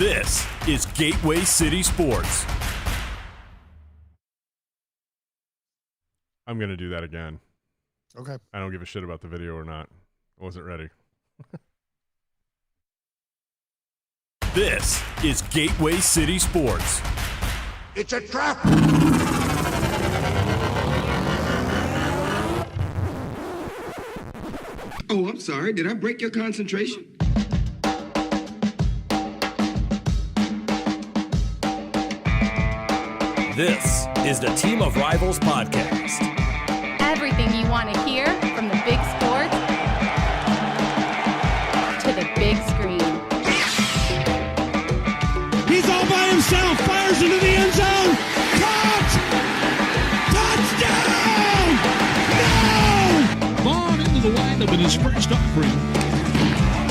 This is Gateway City Sports. I'm going to do that again. Okay. I don't give a shit about the video or not. I wasn't ready. This is Gateway City Sports. It's a trap! Oh, I'm sorry. Did I break your concentration? This is the Team of Rivals podcast. Everything you want to hear from the big sports to the big screen. He's all by himself, fires into the end zone. Caught! Touchdown! No! Vaughn into the windup and his first offering.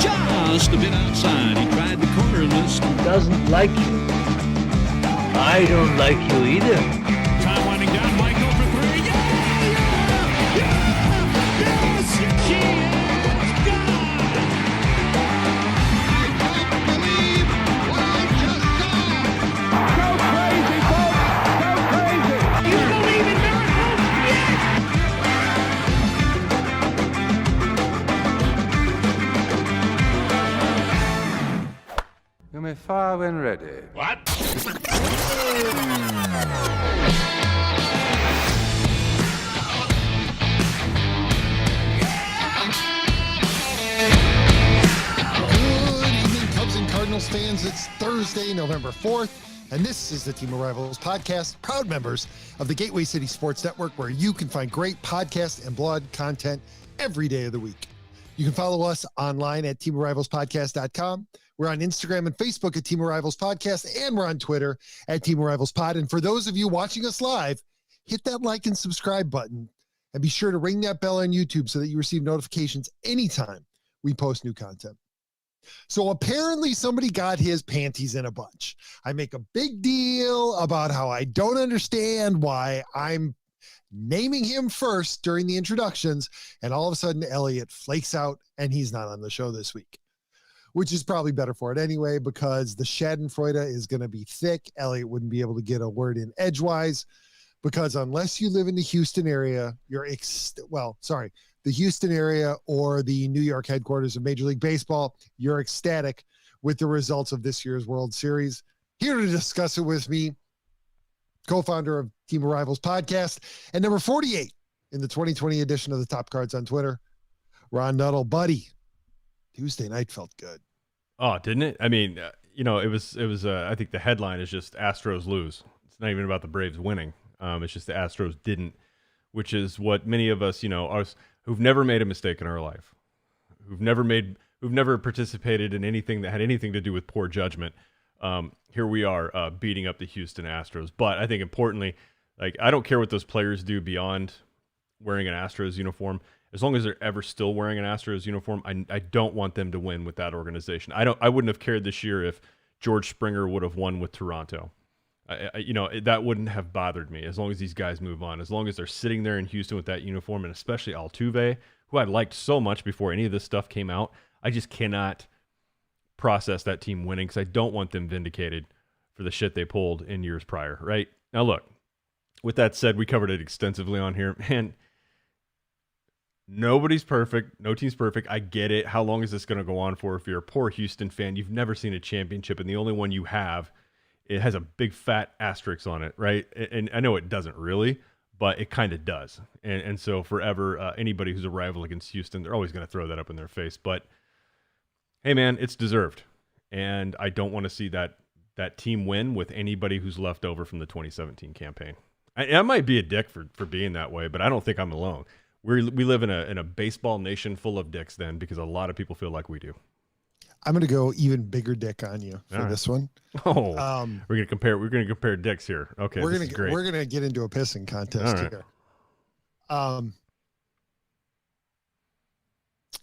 Just a bit outside. He tried the corner and missed. He doesn't like you. I don't like you either. Time winding down. Michael for three. Yes! She is gone! I don't believe what I just saw. Go crazy, folks! Go crazy! You believe in miracles? You may fire when ready. What? Cubs and Cardinals fans, it's Thursday, November 4th, and this is the Team of Rivals podcast, proud members of the Gateway City Sports Network, where you can find great podcast and blog content every day of the week. You can follow us online at teamofrivalspodcast.com. We're on Instagram and Facebook at Team of Rivals Podcast, and we're on Twitter at Team of Rivals Pod. And for those of you watching us live, hit that like and subscribe button, and be sure to ring that bell on YouTube so that you receive notifications anytime we post new content. So apparently somebody got his panties in a bunch. I make a big deal about how I don't understand why I'm naming him first during the introductions, and all of a sudden Elliott flakes out and he's not on the show this week, which is probably better for it anyway, because the Schadenfreude is going to be thick. Elliott wouldn't be able to get a word in edgewise, because unless you live in the Houston area, the Houston area or the New York headquarters of Major League Baseball, you're ecstatic with the results of this year's World Series. Here to discuss it with me, co-founder of Team of Rivals podcast and number 48 in the 2020 edition of the Top Cards on Twitter, Ron Nuttall. Buddy, Tuesday night felt good. Oh, didn't it? I mean, it was. I think the headline is just Astros lose. It's not even about the Braves winning. It's just the Astros didn't, which is what many of us, us who've never made a mistake in our life, who've never participated in anything that had anything to do with poor judgment. Here we are beating up the Houston Astros. But I think importantly, I don't care what those players do beyond wearing an Astros uniform. As long as they're ever still wearing an Astros uniform, I don't want them to win with that organization. I wouldn't have cared this year if George Springer would have won with Toronto. That wouldn't have bothered me, as long as these guys move on. As long as they're sitting there in Houston with that uniform, and especially Altuve, who I liked so much before any of this stuff came out. I just cannot process that team winning, because I don't want them vindicated for the shit they pulled in years prior, right? Now, look, with that said, we covered it extensively on here. Man, nobody's perfect. No team's perfect. I get it. How long is this going to go on for? If you're a poor Houston fan, you've never seen a championship, and the only one you have, it has a big fat asterisk on it, right? And I know it doesn't really, but it kind of does. And so forever, anybody who's a rival against Houston, they're always going to throw that up in their face. But hey, man, it's deserved. And I don't want to see that team win with anybody who's left over from the 2017 campaign. I might be a dick for being that way, but I don't think I'm alone. We live in a baseball nation full of dicks then, because a lot of people feel like we do. I'm going to go even bigger dick on you for this one. Oh, we're going to compare dicks here. Okay. We're going to get into a pissing contest here.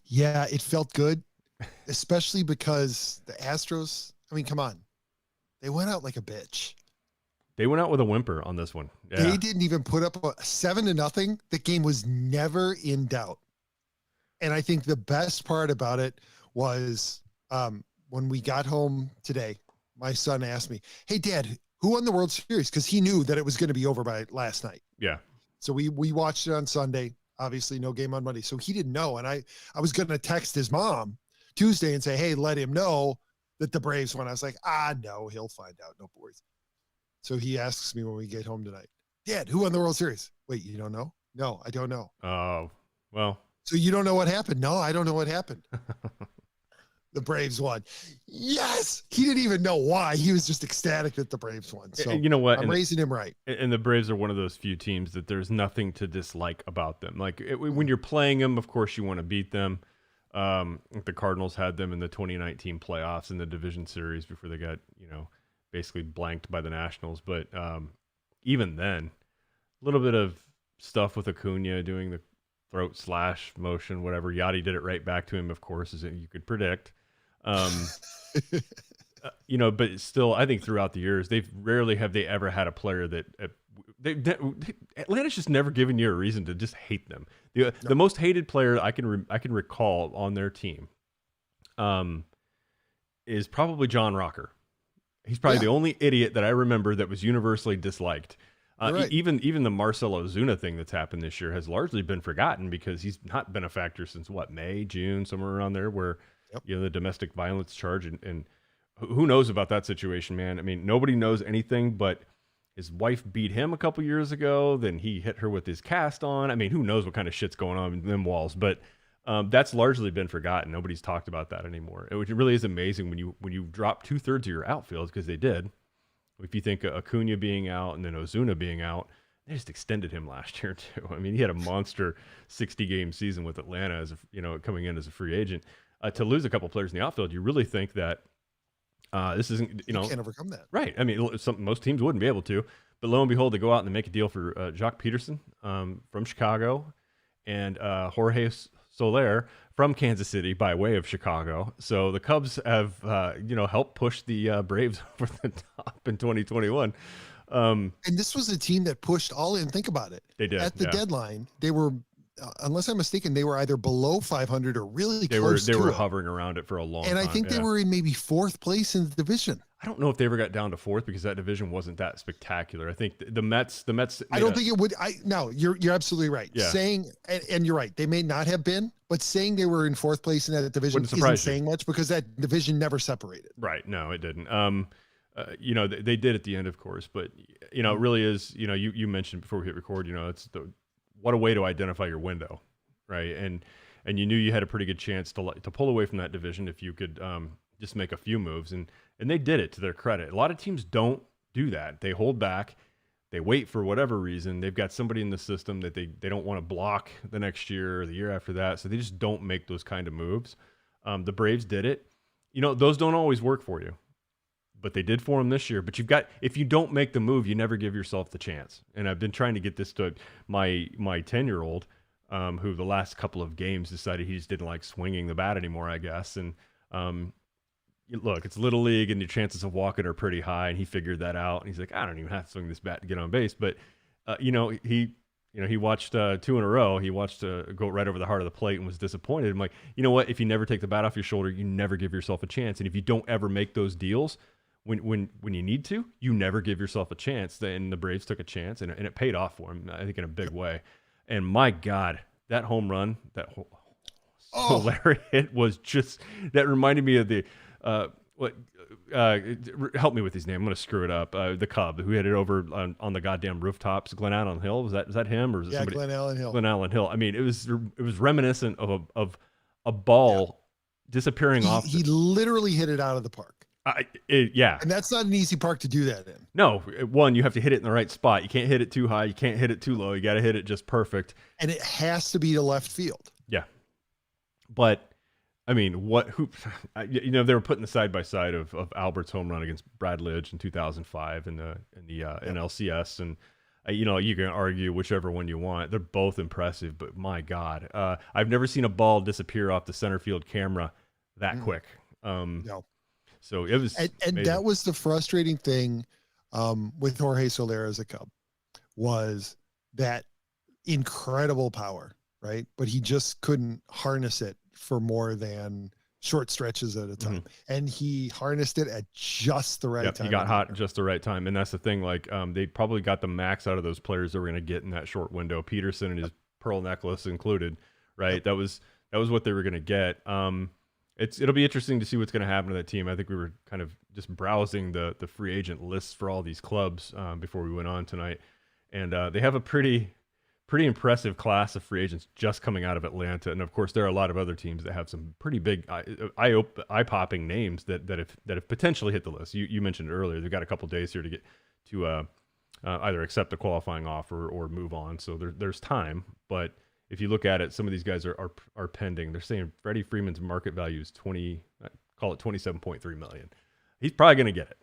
Yeah, it felt good, especially because the Astros, I mean, come on. They went out like a bitch. They went out with a whimper on this one. Yeah. They didn't even put up a 7-0. The game was never in doubt. And I think the best part about it was when we got home today, my son asked me, "Hey, Dad, who won the World Series?" Because he knew that it was going to be over by last night. Yeah. So we watched it on Sunday. Obviously, no game on Monday, so he didn't know. And I was going to text his mom Tuesday and say, "Hey, let him know that the Braves won." I was like, no, he'll find out. No worries. So he asks me when we get home tonight, "Dad, who won the World Series?" Wait, you don't know? No, I don't know. Oh, well. So you don't know what happened? No, I don't know what happened. The Braves won. Yes. He didn't even know why. He was just ecstatic that the Braves won. So you know what? I'm raising him right. And the Braves are one of those few teams that there's nothing to dislike about them. Like when you're playing them, of course you want to beat them. The Cardinals had them in the 2019 playoffs in the division series before they got, basically blanked by the Nationals. But even then, a little bit of stuff with Acuna doing the throat slash motion, whatever. Yachty did it right back to him, of course, as you could predict. But still, I think throughout the years, rarely have they ever had a player that Atlanta's just never given you a reason to just hate them. The most hated player I can recall on their team, is probably John Rocker. He's probably the only idiot that I remember that was universally disliked. Right. Even the Marcell Ozuna thing that's happened this year has largely been forgotten because he's not been a factor since May, June, somewhere around there, where the domestic violence charge and who knows about that situation, man. I mean, nobody knows anything, but his wife beat him a couple years ago. Then he hit her with his cast on. I mean, who knows what kind of shit's going on in them walls, but that's largely been forgotten. Nobody's talked about that anymore. It really is amazing when you drop 2/3 of your outfield, because they did. If you think Acuna being out and then Ozuna being out, they just extended him last year too. I mean, he had a monster 60-game season with Atlanta as coming in as a free agent. To lose a couple players in the outfield, you really think that this isn't you can't overcome that, right? I mean, most teams wouldn't be able to, but lo and behold, they go out and they make a deal for Jock Peterson from Chicago and Jorge Soler from Kansas City by way of Chicago. So the Cubs have, helped push the Braves over the top in 2021. And this was a team that pushed all in. Think about it. They did. At the deadline, they were, unless I'm mistaken, they were either below 500 or really close to it. They were hovering around it for a long time. And I think they were in maybe 4th place in the division. I don't know if they ever got down to 4th because that division wasn't that spectacular. I think the Mets. I don't think it would. No, you're absolutely right. Yeah. Saying, and you're right, they may not have been, but saying they were in 4th place in that division isn't saying much because that division never separated. Right. No, it didn't. They did at the end, of course, but it really is. You mentioned before we hit record. It's what a way to identify your window, right? And you knew you had a pretty good chance to pull away from that division if you could just make a few moves, and they did it to their credit. A lot of teams don't do that. They hold back. They wait for whatever reason. They've got somebody in the system that they don't want to block the next year or the year after that, so they just don't make those kind of moves. The Braves did it. Those don't always work for you, but they did for them this year. But if you don't make the move, you never give yourself the chance. And I've been trying to get this to my 10-year-old, who the last couple of games decided he just didn't like swinging the bat anymore, I guess. And look, it's Little League, and your chances of walking are pretty high, and he figured that out. And he's like, I don't even have to swing this bat to get on base. But he watched 2 in a row. He watched go right over the heart of the plate and was disappointed. I'm like, you know what? If you never take the bat off your shoulder, you never give yourself a chance. And if you don't ever make those deals when you need to, you never give yourself a chance. Then the Braves took a chance, and it paid off for him, I think, in a big way. And my God, that home run, that Soler hit was just, that reminded me of the help me with his name. I'm going to screw it up. The Cub who hit it over on the goddamn rooftops. Glenn Allen Hill. Was that him or was it somebody? Glenn Allen Hill. Glenn Allen Hill. I mean, it was reminiscent of a ball disappearing off. He literally hit it out of the park. And that's not an easy park to do that in. No, one, you have to hit it in the right spot. You can't hit it too high. You can't hit it too low. You got to hit it just perfect. And it has to be to left field. Yeah. But I mean, they were putting the side by side of Albert's home run against Brad Lidge in 2005 in the NLCS, and you can argue whichever one you want. They're both impressive, but my God, I've never seen a ball disappear off the center field camera that quick. No. So it was, and that was the frustrating thing with Jorge Soler as a Cub, was that incredible power, right? But he just couldn't harness it for more than short stretches at a time. And he harnessed it at just the right time. He got hot at just the right time. And that's the thing. Like, they probably got the max out of those players that were going to get in that short window. Peterson and his pearl necklace included, right? Yep. That was what they were going to get. It'll be interesting to see what's going to happen to that team. I think we were kind of just browsing the free agent lists for all these clubs before we went on tonight. And they have a pretty impressive class of free agents just coming out of Atlanta. And of course, there are a lot of other teams that have some pretty big eye-popping names that have potentially hit the list. You mentioned it earlier. They've got a couple days here to get to either accept a qualifying offer or move on. So there's time. But if you look at it, some of these guys are pending. They're saying Freddie Freeman's market value is $27.3 million. He's probably going to get it.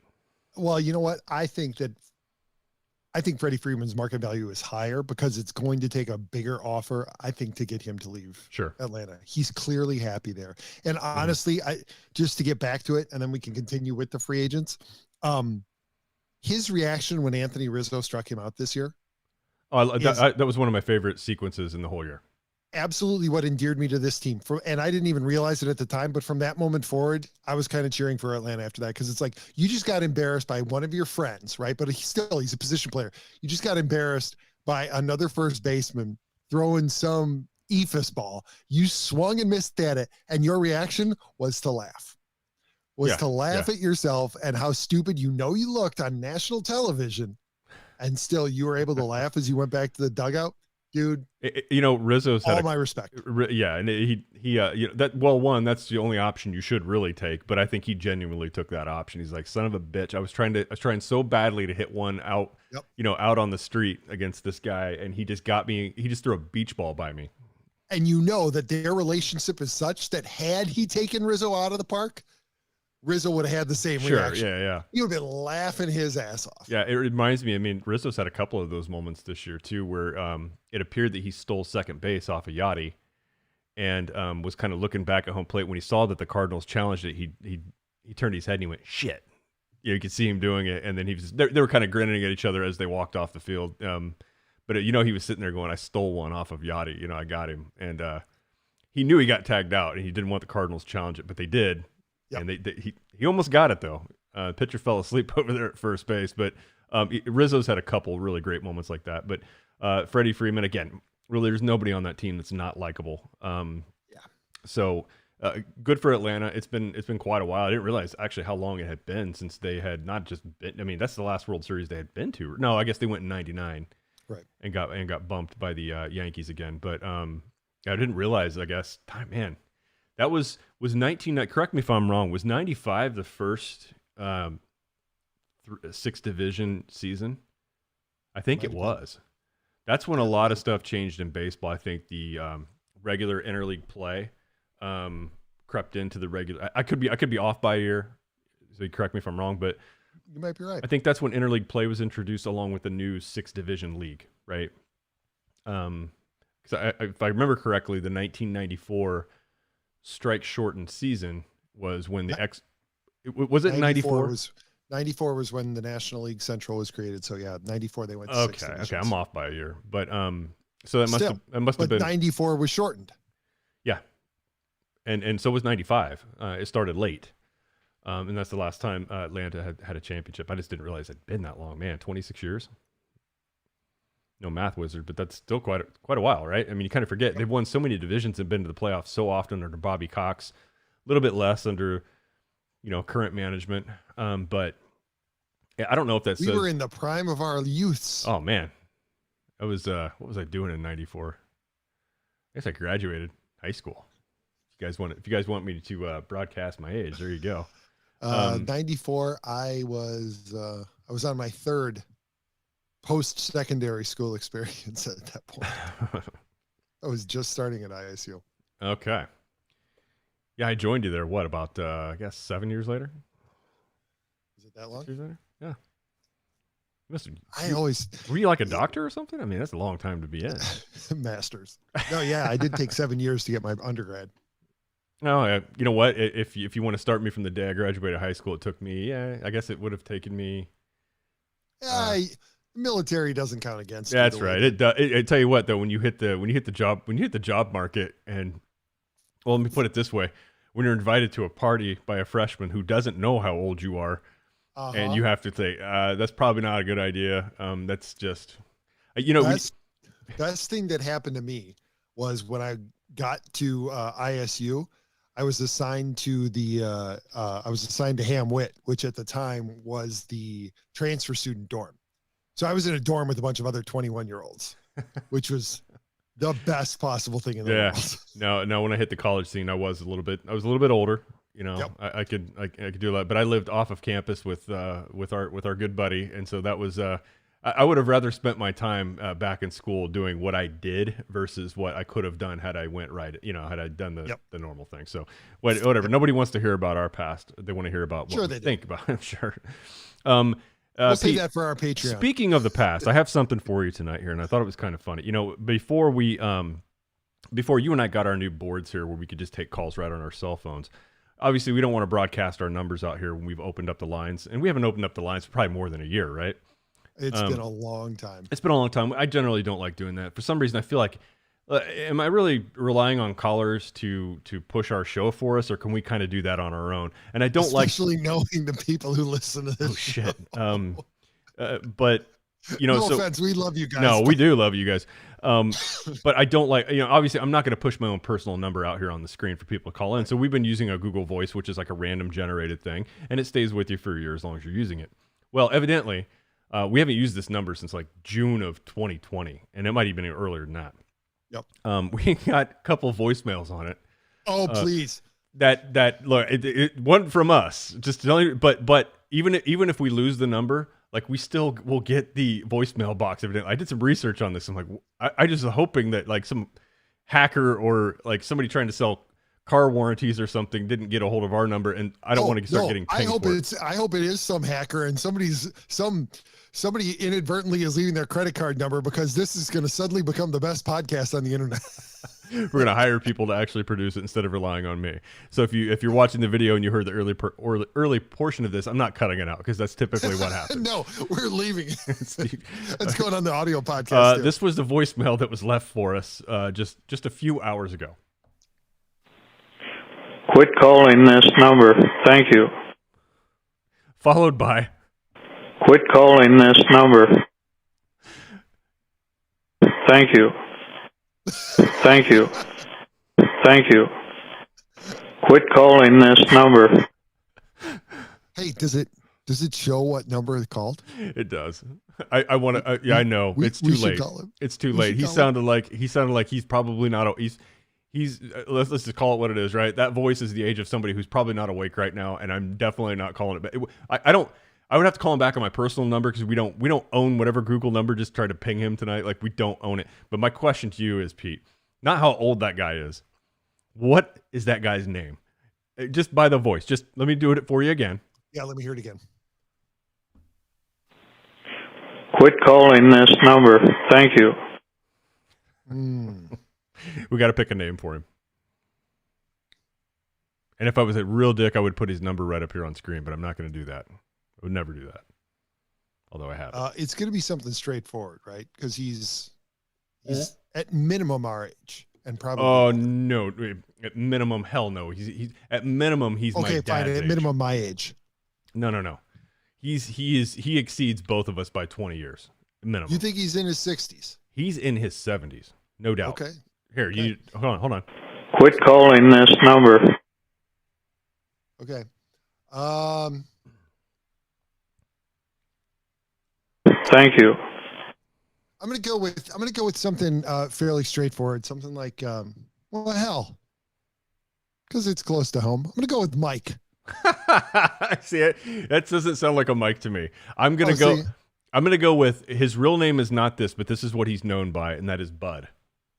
Well, you know what? I think Freddie Freeman's market value is higher because it's going to take a bigger offer, I think, to get him to leave Atlanta. He's clearly happy there. And honestly, just to get back to it, and then we can continue with the free agents. His reaction when Anthony Rizzo struck him out this year. That was one of my favorite sequences in the whole year. Absolutely what endeared me to this team. And I didn't even realize it at the time, but from that moment forward, I was kind of cheering for Atlanta after that, because it's like, you just got embarrassed by one of your friends, right? But he's a position player. You just got embarrassed by another first baseman throwing some eephus ball. You swung and missed at it, and your reaction was to laugh. At yourself and how stupid you looked on national television, and still you were able to laugh as you went back to the dugout. Dude, Rizzo's had all my respect. Yeah, and that's the only option you should really take. But I think he genuinely took that option. He's like, son of a bitch. I was trying so badly to hit one out, out on the street against this guy, and he just got me. He just threw a beach ball by me. And that their relationship is such that had he taken Rizzo out of the park, Rizzo would have had the same reaction. Yeah. He would have been laughing his ass off. Yeah, it reminds me. I mean, Rizzo's had a couple of those moments this year too, where it appeared that he stole second base off of Yachty, and was kind of looking back at home plate when he saw that the Cardinals challenged it. He turned his head and he went, "Shit!" You could see him doing it, and then they were kind of grinning at each other as they walked off the field. But he was sitting there going, "I stole one off of Yachty. I got him," and he knew he got tagged out, and he didn't want the Cardinals to challenge it, but they did. Yep. And he almost got it, though. Pitcher fell asleep over there at first base. But Rizzo's had a couple really great moments like that. But Freddie Freeman, again, really, there's nobody on that team that's not likable. So good for Atlanta. It's been quite a while. I didn't realize actually how long it had been since they had not just been. I mean, that's the last World Series they had been to. No, I guess they went in '99, right? And got bumped by the Yankees again. But I didn't realize. I guess, man. That was 19. Correct me if I'm wrong. Was 95 the first 6 division season? I think it was. That's when a lot of stuff changed in baseball. I think the regular interleague play crept into the regular. I could be off by a year. So correct me if I'm wrong, but you might be right. I think that's when interleague play was introduced along with the new 6 division league, right? Because if I remember correctly, the 1994 strike shortened season was when was it 94? 94 was when the National League Central was created. So yeah, 94 they went to 6 divisions. Okay, I'm off by a year, but so that must have been 94 was shortened. Yeah, and so was 95. It started late, and that's the last time Atlanta had a championship. I just didn't realize it'd been that long, man. 26 years. No math wizard, but that's still quite a while, right? I mean, you kind of forget they've won so many divisions and been to the playoffs so often under Bobby Cox, a little bit less under, current management. But I don't know if that's. We were in the prime of our youths. Oh man, I was. What was I doing in '94? I guess I graduated high school. If you guys want me to broadcast my age, there you go. 94. I was on my third post-secondary school experience at that point. I was just starting at ISU. Okay. Yeah, I joined you there. What about I guess 7 years later? Is it that long? 6 years later? Yeah. Were you like a doctor or something? I mean, that's a long time to be in. Masters. No, yeah, I did take 7 years to get my undergrad. No, you know what? If you want to start me from the day I graduated high school, it took me. Yeah, I guess it would have taken me. Military doesn't count against you. That's right. I tell you what, though, when you hit the job market, and well, let me put it this way: when you're invited to a party by a freshman who doesn't know how old you are, and you have to say, that's probably not a good idea. That's just, best thing that happened to me was when I got to ISU. I was assigned to Ham Witt, which at the time was the transfer student dorm. So I was in a dorm with a bunch of other 21-year-olds, which was the best possible thing in the world. No. When I hit the college scene, I was a little bit older. Yep. I could do a lot, but I lived off of campus with our good buddy, and so that was I would have rather spent my time back in school doing what I did versus what I could have done had I went right. Had I done the normal thing. So whatever. Nobody wants to hear about our past. They want to hear about what we think about it. Sure. We'll save that for our Patreon. Speaking of the past, I have something for you tonight here, and I thought it was kind of funny. Before you and I got our new boards here where we could just take calls right on our cell phones, obviously we don't want to broadcast our numbers out here when we've opened up the lines, and we haven't opened up the lines for probably more than a year, right? It's been a long time. It's been a long time. I generally don't like doing that. For some reason, I feel like, am I really relying on callers to push our show for us, or can we kind of do that on our own? And I don't especially knowing the people who listen to this. Oh shit. But no offense, we love you guys. No, we do love you guys. But I don't like, obviously I'm not going to push my own personal number out here on the screen for people to call in. So we've been using a Google Voice, which is like a random generated thing, and it stays with you for a year as long as you're using it. Well, evidently, we haven't used this number since like June of 2020, and it might even be earlier than that. Yep. We got a couple voicemails on it. Oh, please. That look, it wasn't from us. Just to tell you, but even if we lose the number, like we still will get the voicemail box. Evidently, I did some research on this. I'm like, I just hoping that like some hacker or like somebody trying to sell car warranties or something didn't get a hold of our number, and I don't want to start getting pinged. I hope it is some hacker and somebody inadvertently is leaving their credit card number, because this is going to suddenly become the best podcast on the internet. We're going to hire people to actually produce it instead of relying on me. So if you're watching the video and you heard the early portion of this, I'm not cutting it out because that's typically what happens. No, we're leaving. That's going on the audio podcast. This was the voicemail that was left for us just a few hours ago. Quit calling this number. Thank you. Followed by, quit calling this number. Thank you. Thank you. Thank you. Quit calling this number. Hey, does it show what number it's called? It does. I want to. Yeah, I know. It's too late. It's too late. He sounded like he's probably not. He's let's just call it what it is, right? That voice is the age of somebody who's probably not awake right now, and I'm definitely not calling it back. I would have to call him back on my personal number because we don't own whatever Google number. Just try to ping him tonight, like we don't own it. But my question to you is, Pete, not how old that guy is. What is that guy's name? Just by the voice. Just let me do it for you again. Yeah, let me hear it again. Quit calling this number. Thank you. We got to pick a name for him. And if I was a real dick, I would put his number right up here on screen, but I'm not going to do that. I would never do that. Although I have. It's going to be something straightforward, right? Because he's at minimum our age, and probably. Oh no! At minimum, hell no. He's at minimum he's my dad's fine. At age. minimum, my age. No. He exceeds both of us by 20 years minimum. You think he's in his 60s? He's in his 70s, no doubt. Okay. Here, you hold on. Quit calling this number. Okay. Thank you. I'm gonna go with something fairly straightforward. Something like, well, hell, because it's close to home. I'm gonna go with Mike. See it? That doesn't sound like a Mike to me. I'm gonna go with his real name is not this, but this is what he's known by, and that is Bud.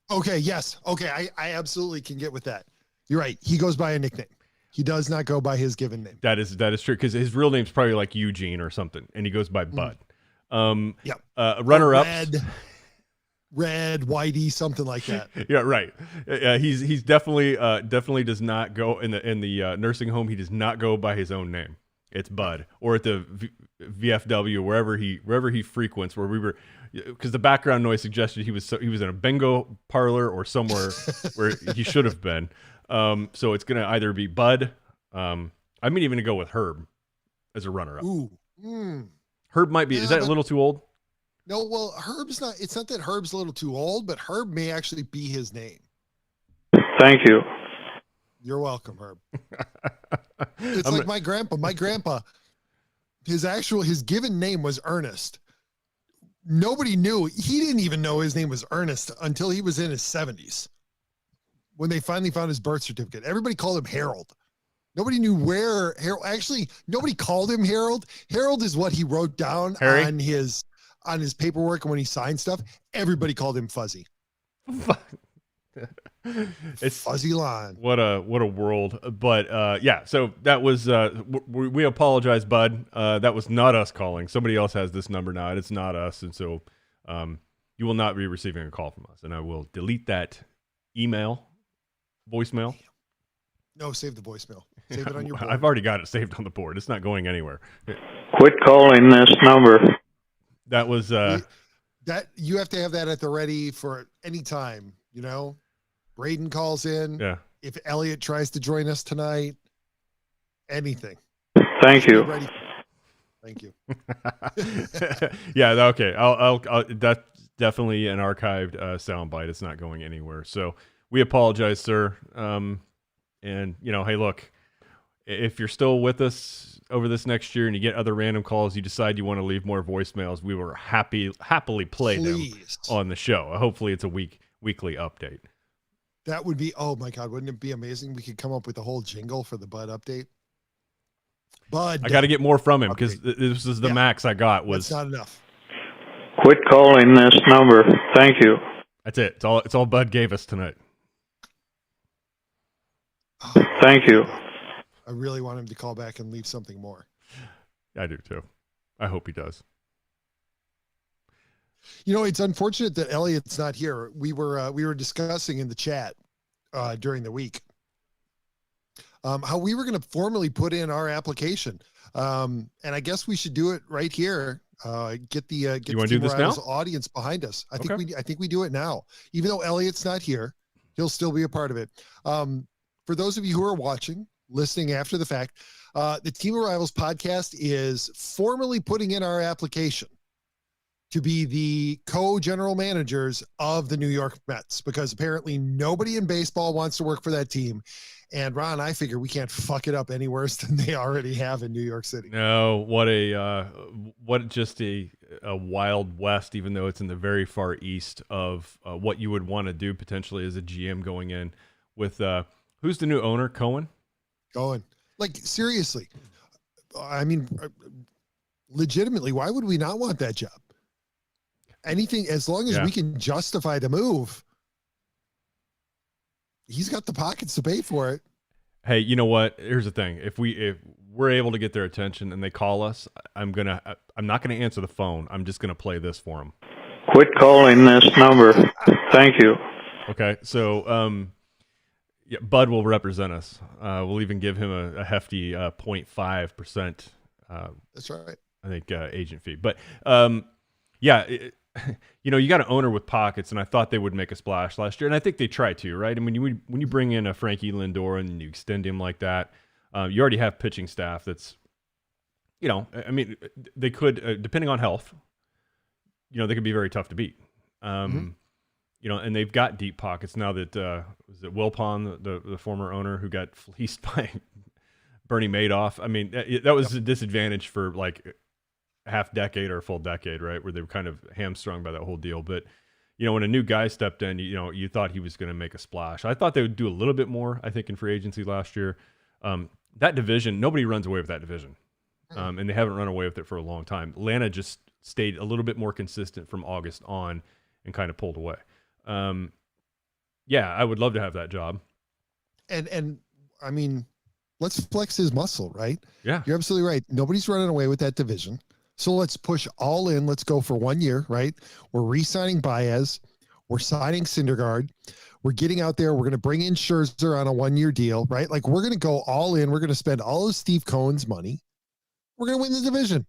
Okay. Yes. Okay. I absolutely can get with that. You're right. He goes by a nickname. He does not go by his given name. That is true, because his real name's probably like Eugene or something, and he goes by Bud. Yep. Runner-ups. Red, Whitey, something like that. Yeah, right. He's definitely does not go in the nursing home. He does not go by his own name. It's Bud, or at the VFW, wherever he frequents, where we were, because the background noise suggested he was in a bingo parlor or somewhere where he should have been. So it's going to either be Bud. I'm even going to go with Herb as a runner-up. Ooh. Herb might be. Is that a little too old? No, well, Herb's not. It's not that Herb's a little too old, but Herb may actually be his name. Thank you. You're welcome, Herb. It's like my grandpa. My grandpa, his given name was Ernest. Nobody knew. He didn't even know his name was Ernest until he was in his 70s. When they finally found his birth certificate, everybody called him Harold. Nobody knew where Harold. Actually, nobody called him Harold. Harold is what he wrote down Harry? on his paperwork, and when he signed stuff, everybody called him Fuzzy. It's Fuzzy line. What a world. But yeah, so that was we apologize, Bud. That was not us calling. Somebody else has this number now, and it's not us. And so you will not be receiving a call from us. And I will delete that voicemail. No, save the voicemail. Save it on your board. I've already got it saved on the board. It's not going anywhere. Quit calling this number. That was that you have to have that at the ready for any time, you know. Braden calls in. Yeah. If Elliott tries to join us tonight, anything. Thank you. Ready. Thank you. Yeah. Okay. I'll that's definitely an archived soundbite. It's not going anywhere. So we apologize, sir. And hey, look, if you're still with us over this next year and you get other random calls, you decide you want to leave more voicemails, we will happily play them on the show. Hopefully it's a weekly update. That would be, oh my God, wouldn't it be amazing? We could come up with a whole jingle for the Bud update. Bud. I got to get more from him because this is the max I got was. That's not enough. Quit calling this number. Thank you. That's it. It's all Bud gave us tonight. Thank you. I really want him to call back and leave something more. I do too. I hope he does. It's unfortunate that Elliott's not here. We were discussing in the chat during the week how we were going to formally put in our application, and I guess we should do it right here. Get the you want to do this now? Audience behind us. I think we do it now. Even though Elliott's not here, he'll still be a part of it. For those of you who are watching, listening after the fact, the Team of Rivals podcast is formally putting in our application to be the co-general managers of the New York Mets, because apparently nobody in baseball wants to work for that team. And Ron, I figure we can't fuck it up any worse than they already have in New York City. No, what just a wild west, even though it's in the very far east of what you would want to do potentially as a GM going in with, who's the new owner? Cohen? Like, seriously. I mean, legitimately, why would we not want that job? Anything, as long as we can justify the move, he's got the pockets to pay for it. Hey, you know what? Here's the thing. If we're able to get their attention and they call us, I'm not gonna answer the phone. I'm just gonna play this for them. Quit calling this number. Thank you. Okay, so Bud will represent us. We'll even give him a hefty 0.5%. That's right. I think agent fee, but you got an owner with pockets, and I thought they would make a splash last year, and I think they try to, right? I mean, when you bring in a Frankie Lindor and you extend him like that, you already have pitching staff that's, I mean, they could, depending on health, they could be very tough to beat. And they've got deep pockets now that, was it Wilpon, the former owner who got fleeced by Bernie Madoff? I mean, that was a disadvantage for like half decade or a full decade, right? Where they were kind of hamstrung by that whole deal. But, when a new guy stepped in, you thought he was going to make a splash. I thought they would do a little bit more, I think, in free agency last year. That division, nobody runs away with that division. And they haven't run away with it for a long time. Atlanta just stayed a little bit more consistent from August on and kind of pulled away. I would love to have that job. And I mean, let's flex his muscle, right? Yeah. You're absolutely right. Nobody's running away with that division. So let's push all in. Let's go for 1 year, right? We're re-signing Baez. We're signing Syndergaard. We're getting out there. We're going to bring in Scherzer on a 1-year deal, right? Like, we're going to go all in. We're going to spend all of Steve Cohen's money. We're going to win the division.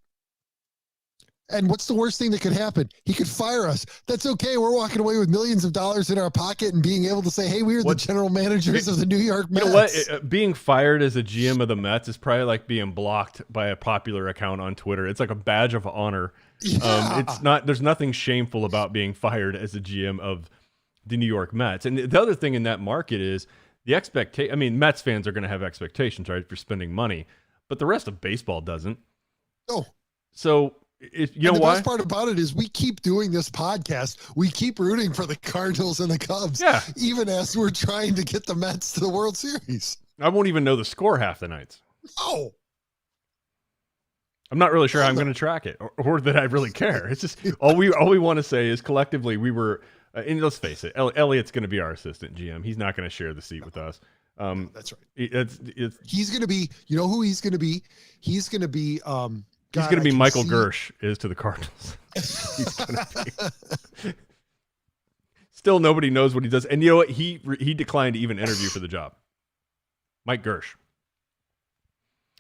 And what's the worst thing that could happen? He could fire us. That's okay. We're walking away with millions of dollars in our pocket and being able to say, hey, we're the general managers of the New York Mets. You know what? Being fired as a GM of the Mets is probably like being blocked by a popular account on Twitter. It's like a badge of honor. Yeah. It's not. There's nothing shameful about being fired as a GM of the New York Mets. And the other thing in that market is the expectation. I mean, Mets fans are going to have expectations, right, for spending money, but the rest of baseball doesn't. Oh. So... the best part about it is we keep doing this podcast. We keep rooting for the Cardinals and the Cubs, even as we're trying to get the Mets to the World Series. I won't even know the score half the nights. Oh, I'm not really sure how I'm going to track it, or that I really care. It's just all we want to say is collectively we were. And let's face it, Elliott's going to be our assistant GM. He's not going to share the seat with us. That's right. He's going to be. You know who he's going to be? He's going to be. He's going to be Michael Gersh is to the Cardinals. He's going to be. Still, nobody knows what he does. And you know what? He declined to even interview for the job. Mike Gersh.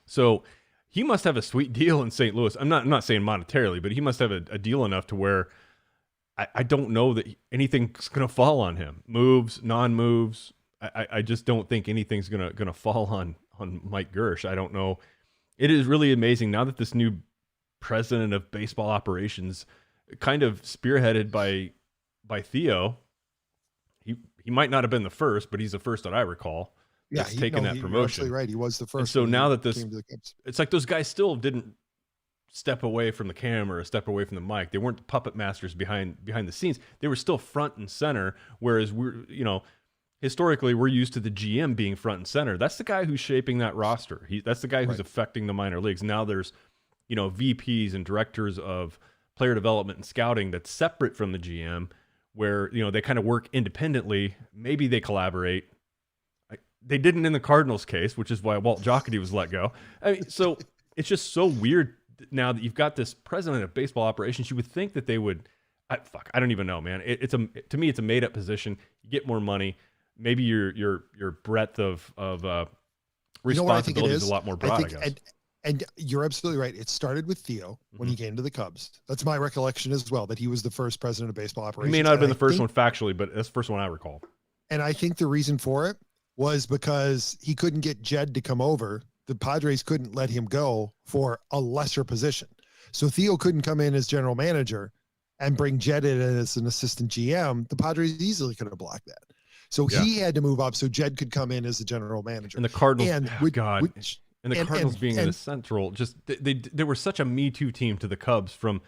So he must have a sweet deal in St. Louis. I'm not saying monetarily, but he must have a deal enough to where I don't know that anything's going to fall on him. Moves, non-moves. I just don't think anything's going to fall on Mike Gersh. I don't know. It is really amazing now that this new president of baseball operations, kind of spearheaded by Theo, he might not have been the first, but he's the first that I recall. Yeah, that's taken that promotion. You're absolutely right. He was the first. And so now that it's like those guys still didn't step away from the camera or step away from the mic. They weren't the puppet masters behind the scenes. They were still front and center. Whereas historically, we're used to the GM being front and center. That's the guy who's shaping that roster. That's the guy who's affecting the minor leagues. Now there's, VPs and directors of player development and scouting that's separate from the GM, where, they kind of work independently. Maybe they collaborate. They didn't in the Cardinals case, which is why Walt Jocketty was let go. I mean, so it's just so weird now that you've got this president of baseball operations. You would think that they would, I don't even know, man. To me, it's a made up position. You get more money. Maybe your breadth of responsibility is a lot more broad, I guess. And you're absolutely right. It started with Theo when he came to the Cubs. That's my recollection as well, that he was the first president of baseball operations. He may not have been the first one factually, but that's the first one I recall. And I think the reason for it was because he couldn't get Jed to come over. The Padres couldn't let him go for a lesser position. So Theo couldn't come in as general manager and bring Jed in as an assistant GM. The Padres easily could have blocked that. So he had to move up so Jed could come in as the general manager. And the Cardinals, the Cardinals being in the central, just they were such a Me Too team to the Cubs from.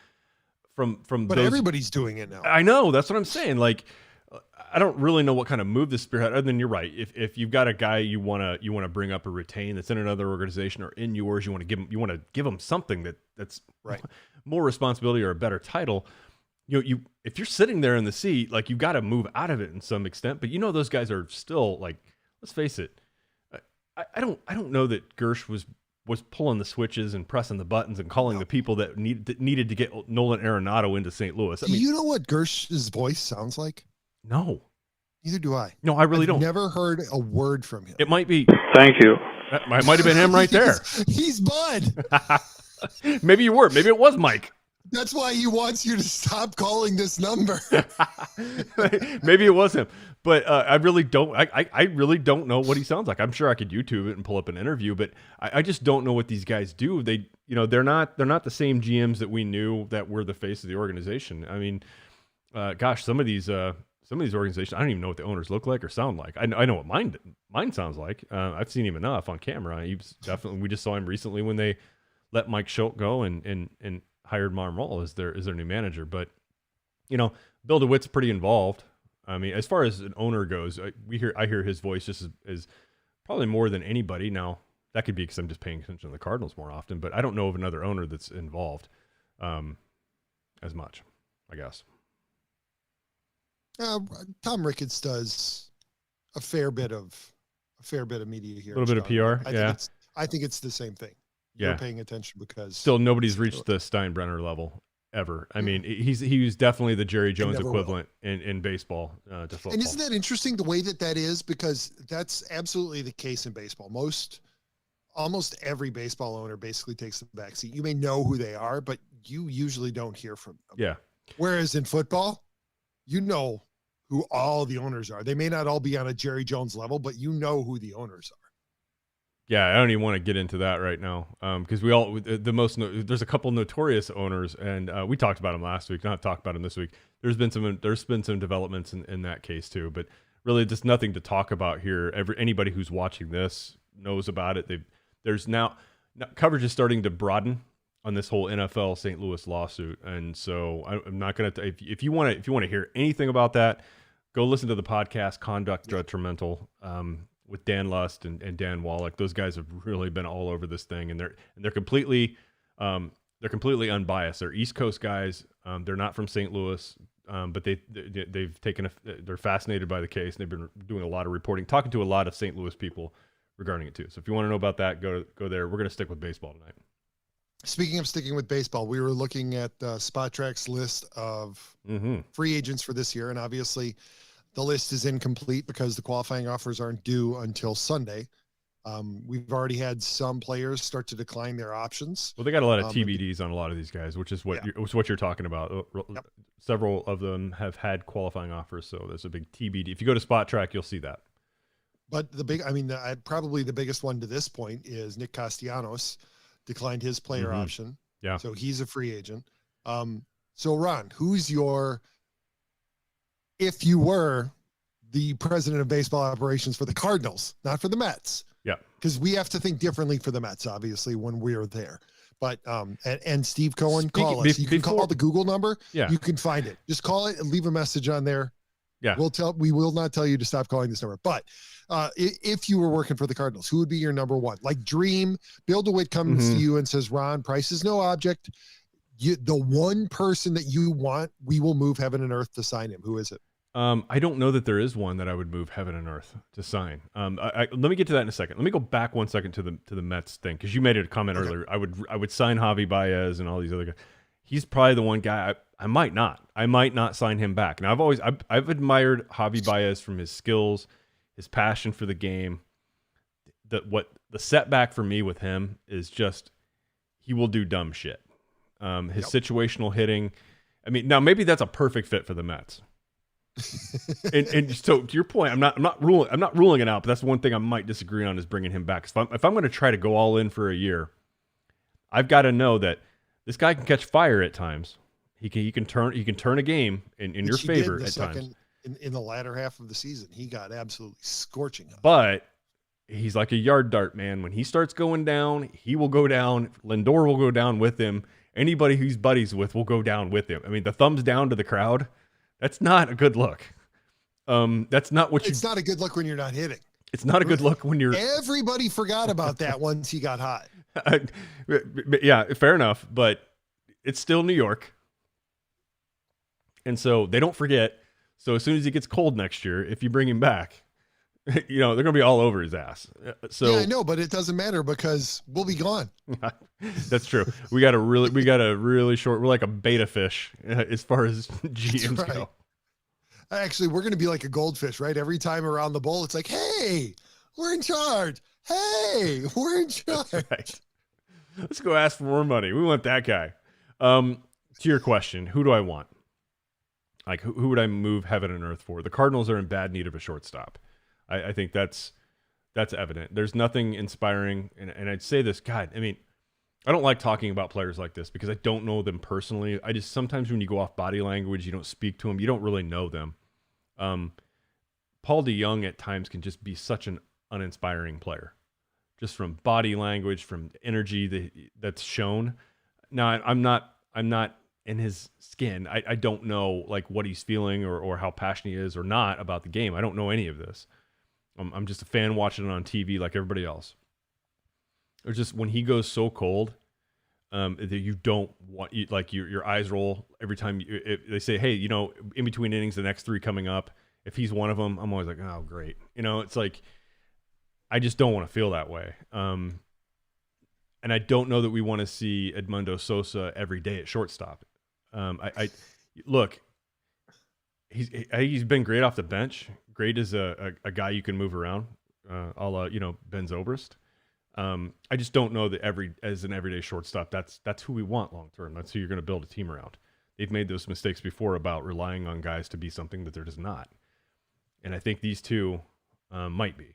But everybody's doing it now. I know, that's what I'm saying. Like, I don't really know what kind of move this spearhead. Other than you're right, if you've got a guy you want to bring up or retain that's in another organization or in yours, you want to give him something that's right, more responsibility or a better title. If you're sitting there in the seat, like, you've got to move out of it in some extent. But those guys are still, like, let's face it. I don't know that Gersh was pulling the switches and pressing the buttons and calling the people that needed to get Nolan Arenado into St. Louis. I mean, do you know what Gersh's voice sounds like? No. Neither do I. No, I really don't. Never heard a word from him. It might be. Thank you. That might have been him right there. He's Bud. Maybe you were. Maybe it was Mike. That's why he wants you to stop calling this number. Maybe it was him, but I really don't. I really don't know what he sounds like. I'm sure I could YouTube it and pull up an interview, but I just don't know what these guys do. They're not the same GMs that we knew that were the face of the organization. I mean, gosh, some of these organizations, I don't even know what the owners look like or sound like. I know what mine sounds like. I've seen him enough on camera. We just saw him recently when they let Mike Schultz go and hired Marmol as their new manager. But Bill DeWitt's pretty involved. I mean, as far as an owner goes, I hear his voice just as probably more than anybody. Now that could be because I'm just paying attention to the Cardinals more often, but I don't know of another owner that's involved as much, I guess. Tom Ricketts does a fair bit of media here. A little bit of PR. I think it's the same thing. Yeah. You're paying attention because still nobody's reached the Steinbrenner level ever. I mean, he was definitely the Jerry Jones equivalent in baseball to football. And isn't that interesting the way that is? Because that's absolutely the case in baseball. Most almost every baseball owner basically takes the backseat. You may know who they are, but you usually don't hear from them. Yeah. Whereas in football, you know who all the owners are. They may not all be on a Jerry Jones level, but you know who the owners are. Yeah, I don't even want to get into that right now because there's a couple notorious owners, and we talked about them last week. Not talk about them this week. There's been some developments in that case too, but really just nothing to talk about here. Anybody who's watching this knows about it. There's now coverage is starting to broaden on this whole NFL St. Louis lawsuit, and so I'm not going to. If you want to hear anything about that, go listen to the podcast Conduct Detrimental. With Dan Lust and Dan Wallach. Those guys have really been all over this thing, and they're completely unbiased. They're East Coast guys. They're not from St. Louis, but they're fascinated by the case. And they've been doing a lot of reporting, talking to a lot of St. Louis people regarding it too. So if you want to know about that, go there. We're going to stick with baseball tonight. Speaking of sticking with baseball, we were looking at Spot Track's list of free agents for this year, and obviously the list is incomplete because the qualifying offers aren't due until Sunday. We've already had some players start to decline their options. Well, they got a lot of TBDs on a lot of these guys, which is what you're talking about. Yep. Several of them have had qualifying offers, so there's a big TBD. If you go to Spot Track, you'll see that. But probably the biggest one to this point is Nick Castellanos declined his player option. Yeah. So he's a free agent. So Ron, if you were the president of baseball operations for the Cardinals, not for the Mets. Yeah. Because we have to think differently for the Mets, obviously, when we're there. But and Steve Cohen, call us. You can call the Google number. Yeah. You can find it. Just call it and leave a message on there. Yeah. We will not tell you to stop calling this number. But if you were working for the Cardinals, who would be your number one? Like Dream, Bill DeWitt comes to you and says, Ron, price is no object. The one person that you want, we will move heaven and earth to sign him. Who is it? I don't know that there is one that I would move heaven and earth to sign. Let me get to that in a second. Let me go back 1 second to the Mets thing, because you made a comment earlier. I would sign Javi Baez and all these other guys. He's probably the one guy I might not sign him back. Now I've admired Javi Baez from his skills, his passion for the game. The setback for me with him is just he will do dumb shit. His situational hitting. I mean, now maybe that's a perfect fit for the Mets. and so to your point, I'm not ruling it out, but that's one thing I might disagree on is bringing him back. If I'm going to try to go all in for a year, I've got to know that this guy can catch fire at times. He can turn a game in your favor at times. In the latter half of the season, he got absolutely scorching hot. But he's like a yard dart, man. When he starts going down, he will go down. Lindor will go down with him. Anybody who's buddies with will go down with him. I mean, the thumbs down to the crowd. That's not a good look. That's not what It's not a good look when you're not hitting. It's not a good look when you're. Everybody forgot about that once he got hot. Yeah, fair enough, but it's still New York, and so they don't forget. So as soon as he gets cold next year, if you bring him back, they're going to be all over his ass. So yeah, I know, but it doesn't matter because we'll be gone. That's true. We got a really short. We're like a beta fish as far as GMs go. Actually, we're going to be like a goldfish, right? Every time around the bowl, it's like, hey, we're in charge. Hey, we're in charge. That's right. Let's go ask for more money. We want that guy. To your question, who do I want? Like, who would I move heaven and earth for? The Cardinals are in bad need of a shortstop. I think that's evident. There's nothing inspiring, and I'd say this, God, I mean, I don't like talking about players like this because I don't know them personally. I just sometimes when you go off body language, you don't speak to them, you don't really know them. Paul DeYoung at times can just be such an uninspiring player, just from body language, from energy that's shown. Now I'm not in his skin. I don't know like what he's feeling or how passionate he is or not about the game. I don't know any of this. I'm just a fan watching it on TV like everybody else. Or just when he goes so cold that you don't want, your eyes roll every time they say, hey, in between innings, the next 3 coming up, if he's one of them, I'm always like, oh, great. It's like, I just don't want to feel that way. And I don't know that we want to see Edmundo Sosa every day at shortstop. Look, he's been great off the bench. Great as a guy you can move around, a la, Ben Zobrist. I just don't know that as an everyday shortstop, that's who we want long term. That's who you're going to build a team around. They've made those mistakes before about relying on guys to be something that they're just not. And I think these two might be.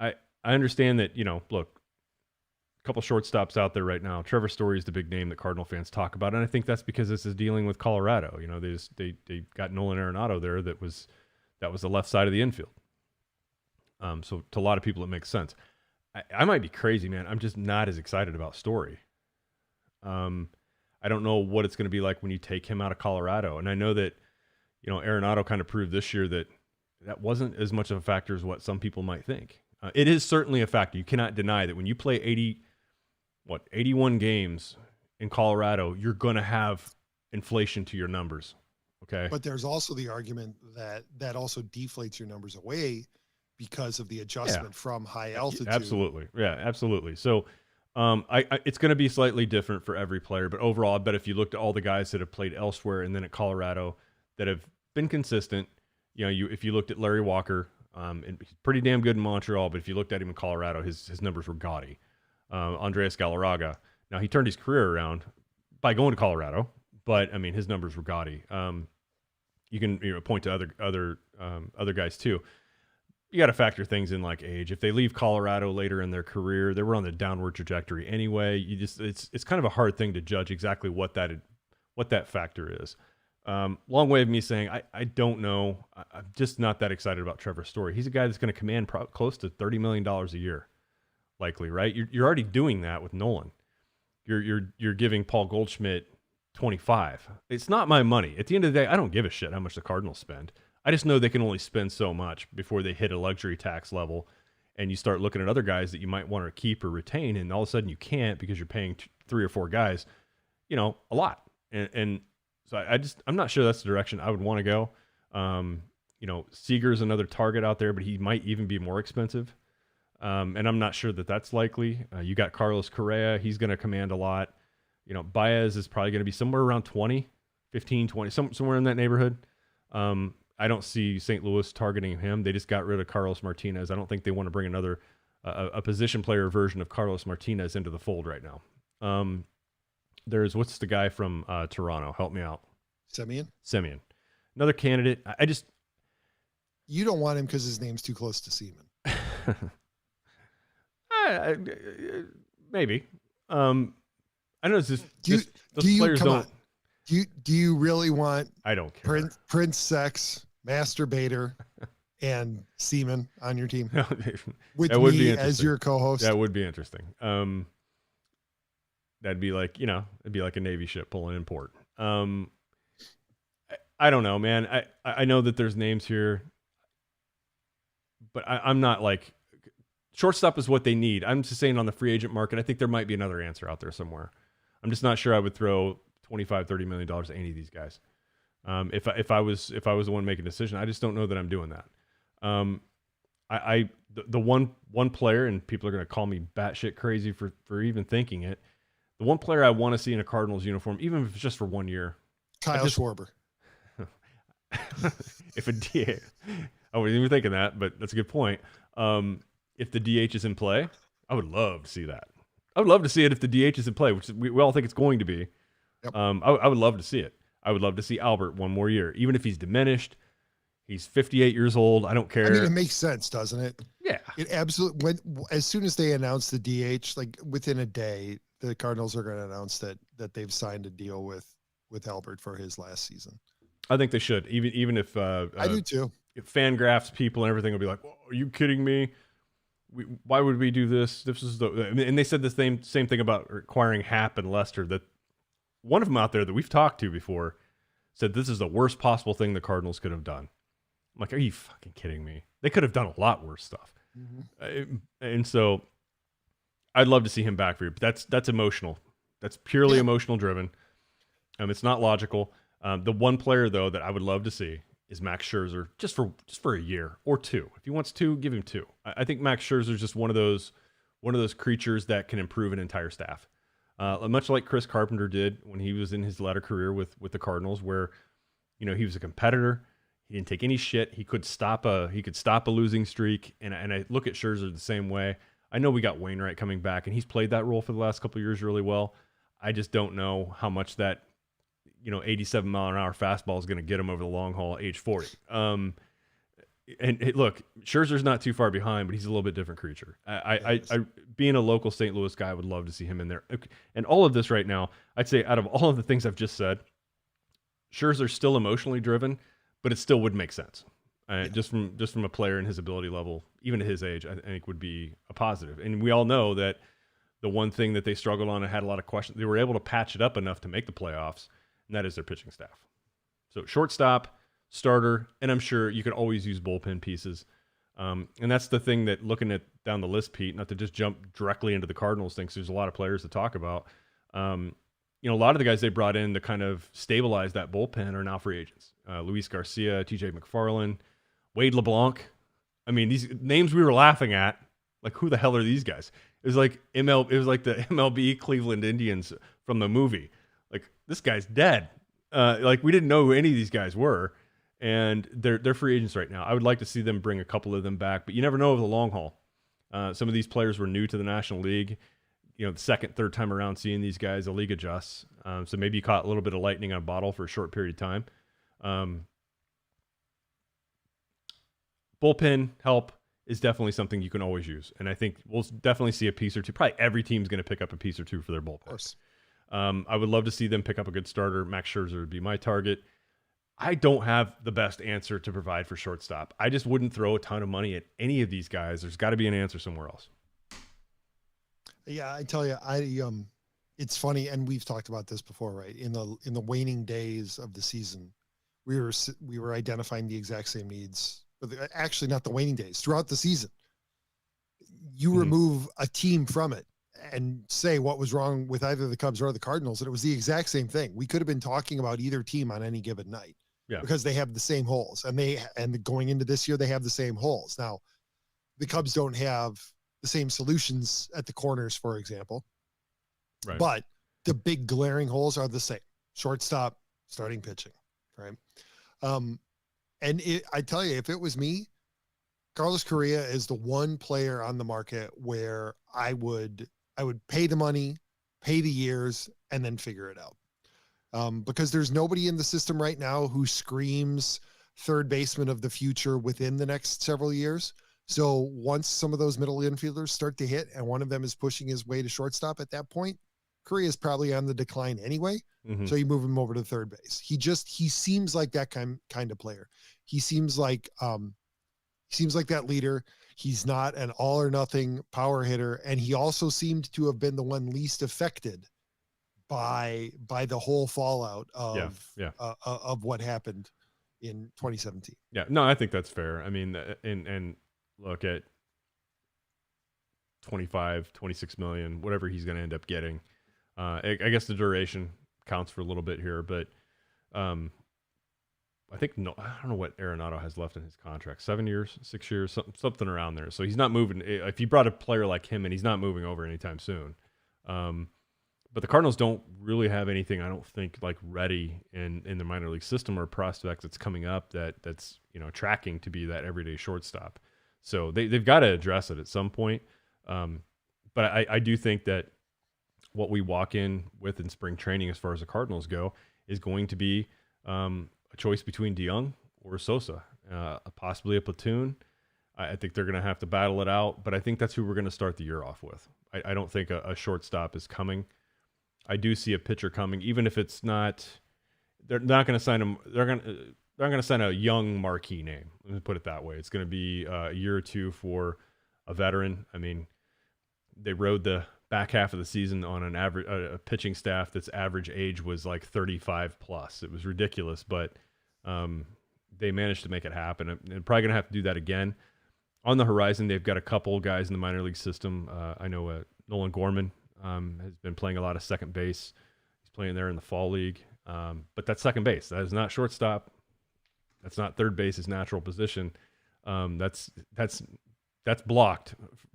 I understand that, look, a couple shortstops out there right now. Trevor Story is the big name that Cardinal fans talk about, and I think that's because this is dealing with Colorado. They got Nolan Arenado there that was the left side of the infield. So to a lot of people, it makes sense. I might be crazy, man. I'm just not as excited about Story. I don't know what it's going to be like when you take him out of Colorado. And I know that, Arenado kind of proved this year that wasn't as much of a factor as what some people might think. It is certainly a factor. You cannot deny that when you play 81 games in Colorado, you're going to have inflation to your numbers. Okay. But there's also the argument that also deflates your numbers away because of the adjustment from high altitude. Absolutely. Yeah, absolutely. So it's going to be slightly different for every player, but overall, I bet if you looked at all the guys that have played elsewhere and then at Colorado that have been consistent, if you looked at Larry Walker, and he's pretty damn good in Montreal, but if you looked at him in Colorado, his numbers were gaudy. Andreas Galarraga, now he turned his career around by going to Colorado, but I mean his numbers were gaudy. You can point to other guys too. You got to factor things in like age. If they leave Colorado later in their career, they were on the downward trajectory anyway. It's kind of a hard thing to judge exactly what that factor is. Long way of me saying I don't know. I'm just not that excited about Trevor Story. He's a guy that's going to command close to $30 million a year, likely, right? You're already doing that with Nolan. You're giving Paul Goldschmidt 25. It's not my money. At the end of the day, I don't give a shit how much the Cardinals spend. I just know they can only spend so much before they hit a luxury tax level, and you start looking at other guys that you might want to keep or retain, and all of a sudden you can't because you're paying 3 or 4 guys, a lot. And so I'm not sure that's the direction I would want to go. Seager's another target out there, but he might even be more expensive. And I'm not sure that that's likely. You got Carlos Correa. He's going to command a lot. Baez is probably going to be somewhere around 15, 20, somewhere in that neighborhood. I don't see St. Louis targeting him. They just got rid of Carlos Martinez. I don't think they want to bring another a position player version of Carlos Martinez into the fold right now. What's the guy from Toronto? Help me out. Semien. Another candidate. You don't want him because his name's too close to Seaman. Maybe. I know it's just those do players you, don't. On. Do you really want? I don't care. Prince Sex, Masturbator, and Seaman on your team with me as your co-host? That would be interesting. That'd be like it'd be like a Navy ship pulling in port. I don't know, man. I know that there's names here, but I'm not like shortstop is what they need. I'm just saying on the free agent market, I think there might be another answer out there somewhere. I'm just not sure I would throw $25-30 million at any of these guys. If I was the one making a decision, I just don't know that I'm doing that. The one player, and people are going to call me batshit crazy for even thinking it. The one player I want to see in a Cardinals uniform, even if it's just for 1 year, Kyle Schwarber. If a DH, I wasn't even thinking that, but that's a good point. If the DH is in play, I would love to see that. I would love to see it if the DH is in play, which we all think it's going to be. Yep. I would love to see it. I would love to see Albert 1 more year, even if he's diminished. He's 58 years old. I don't care. I mean, it makes sense, doesn't it? Yeah. It absolutely. As soon as they announce the DH, like within a day, the Cardinals are going to announce that they've signed a deal with Albert for his last season. I think they should, even if I do too. If Fangraphs people and everything will be like, oh, "Are you kidding me? Why would we do this?" This is and they said the same thing about acquiring Happ and Lester. That one of them out there that we've talked to before said this is the worst possible thing the Cardinals could have done. I'm like, are you fucking kidding me? They could have done a lot worse stuff. Mm-hmm. And so I'd love to see him back for you, but that's emotional. That's purely emotional driven. It's not logical. The one player though that I would love to see is Max Scherzer, just for a year or 2. If he wants 2, give him 2. I think Max Scherzer is just one of those creatures that can improve an entire staff. Much like Chris Carpenter did when he was in his latter career with the Cardinals, where he was a competitor. He didn't take any shit. He could stop a losing streak, and I look at Scherzer the same way. I know we got Wainwright coming back, and he's played that role for the last couple of years really well. I just don't know how much that 87 mile an hour fastball is going to get him over the long haul at age 40. Look, Scherzer's not too far behind, but he's a little bit different creature. I being a local St. Louis guy, I would love to see him in there. And all of this right now, I'd say out of all of the things I've just said, Scherzer's still emotionally driven, but it still would make sense. Just from a player and his ability level, even at his age, I think would be a positive. And we all know that the one thing that they struggled on and had a lot of questions, they were able to patch it up enough to make the playoffs, and that is their pitching staff. So shortstop, starter, and I'm sure you could always use bullpen pieces. And that's the thing that looking at down the list, Pete, not to just jump directly into the Cardinals thing, 'cause there's a lot of players to talk about. A lot of the guys they brought in to kind of stabilize that bullpen are now free agents. Luis Garcia, TJ McFarland, Wade LeBlanc. I mean, these names we were laughing at, like, who the hell are these guys? It was like the MLB Cleveland Indians from the movie. Like, this guy's dead. Like, we didn't know who any of these guys were, and they're free agents right now. I would like to see them bring a couple of them back, but you never know over the long haul. Some of these players were new to the National League. The second, third time around seeing these guys, the league adjusts. So maybe you caught a little bit of lightning on a bottle for a short period of time. Bullpen help is definitely something you can always use. And I think we'll definitely see a piece or two. Probably every team's going to pick up a piece or two for their bullpen. Of course. I would love to see them pick up a good starter. Max Scherzer would be my target. I don't have the best answer to provide for shortstop. I just wouldn't throw a ton of money at any of these guys. There's got to be an answer somewhere else. Yeah, I tell you, it's funny, and we've talked about this before, right? In the waning days of the season, we were identifying the exact same needs. But actually, not the waning days. Throughout the season, you remove a team from it and say what was wrong with either the Cubs or the Cardinals, and it was the exact same thing. We could have been talking about either team on any given night, because they have the same holes, and going into this year, they have the same holes. Now, the Cubs don't have the same solutions at the corners, for example, right? But the big glaring holes are the same: shortstop, starting pitching, right? And I tell you, if it was me, Carlos Correa is the one player on the market where I would pay the money, pay the years, and then figure it out. Because there's nobody in the system right now who screams third baseman of the future within the next several years. So once some of those middle infielders start to hit and one of them is pushing his way to shortstop, at that point, Correa is probably on the decline anyway. So you move him over to third base. He seems like that kind of player. He seems like that leader. He's not an all or nothing power hitter. And he also seemed to have been the one least affected by the whole fallout of what happened in 2017. Yeah, no, I think that's fair. I mean, and look at 25, 26 million, whatever he's going to end up getting. I guess the duration counts for a little bit here, but I don't know what Arenado has left in his contract. 7 years, 6 years, something around there. So he's not moving. If you brought a player like him in, he's not moving over anytime soon. But the Cardinals don't really have anything, I don't think, like ready in the minor league system or prospects that's coming up that's tracking to be that everyday shortstop. So they've got to address it at some point. But I do think that what we walk in with in spring training as far as the Cardinals go is going to be a choice between DeYoung or Sosa, possibly a platoon. I think they're going to have to battle it out, but I think that's who we're going to start the year off with. I don't think a shortstop is coming. I do see a pitcher coming, even if it's not. They're not going to sign him. They're going to sign a young marquee name. Let me put it that way. It's going to be a year or two for a veteran. I mean, they rode the back half of the season on an average a pitching staff that's average age was like 35 plus. It was ridiculous, but they managed to make it happen. And probably going to have to do that again. On the horizon, they've got a couple guys in the minor league system. I know Nolan Gorman has been playing a lot of second base. He's playing there in the fall league. But that's second base. That is not shortstop. That's not third base, his natural position. That's blocked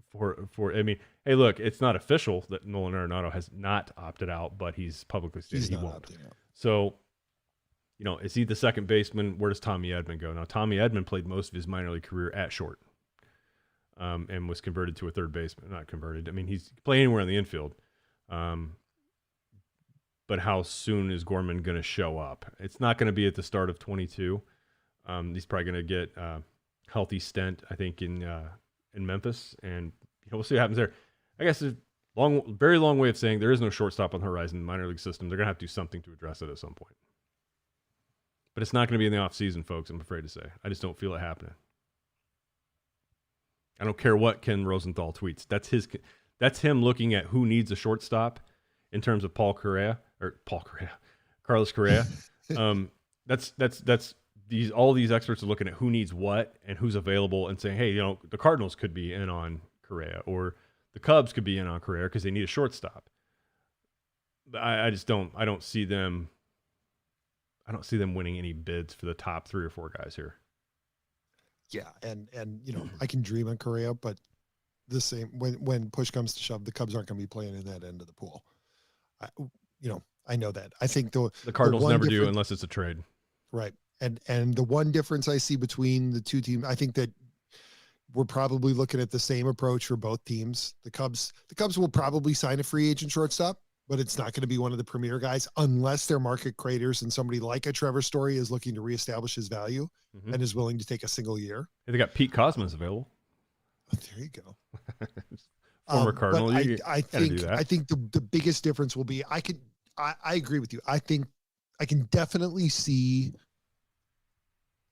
for. I mean, hey, look, it's not official that Nolan Arenado has not opted out, but he's publicly stated he won't. So, is he the second baseman? Where does Tommy Edmund go? Now, Tommy Edmund played most of his minor league career at short. and was converted to a third baseman. Not converted. I mean, he's playing anywhere in the infield. But how soon is Gorman going to show up? It's not going to be at the start of 22. He's probably going to get a healthy stint, I think, in Memphis, and we'll see what happens there. I guess it's a very long way of saying there is no shortstop on the horizon in the minor league system. They're going to have to do something to address it at some point. But it's not going to be in the offseason, folks, I'm afraid to say. I just don't feel it happening. I don't care what Ken Rosenthal tweets. That's him looking at who needs a shortstop in terms of Carlos Correa. That's all these experts are looking at who needs what and who's available and saying, hey, the Cardinals could be in on Correa, or the Cubs could be in on Correa because they need a shortstop. I don't see them winning any bids for the top 3 or 4 guys here. Yeah, and I can dream on Correa, but the same when push comes to shove, the Cubs aren't going to be playing in that end of the pool. I know that. I think the Cardinals never do unless it's a trade. Right. And the one difference I see between the two teams, I think that we're probably looking at the same approach for both teams. The Cubs will probably sign a free agent shortstop, but it's not going to be one of the premier guys unless they're market creators and somebody like a Trevor Story is looking to reestablish his value and is willing to take a single year. They got Pete Cosmas available. Oh, there you go. Former Cardinal. I think the biggest difference will be I agree with you. I think I can definitely see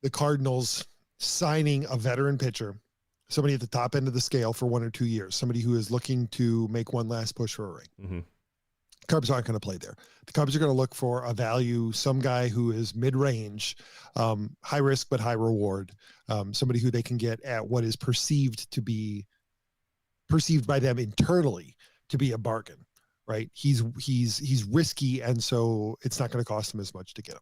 the Cardinals signing a veteran pitcher, somebody at the top end of the scale for 1 or 2 years, somebody who is looking to make one last push for a ring. Mm-hmm. Cubs aren't going to play there. The Cubs are going to look for a value, some guy who is mid-range, high risk but high reward, somebody who they can get at what is perceived by them internally to be a bargain, right? He's risky, and so it's not going to cost them as much to get him.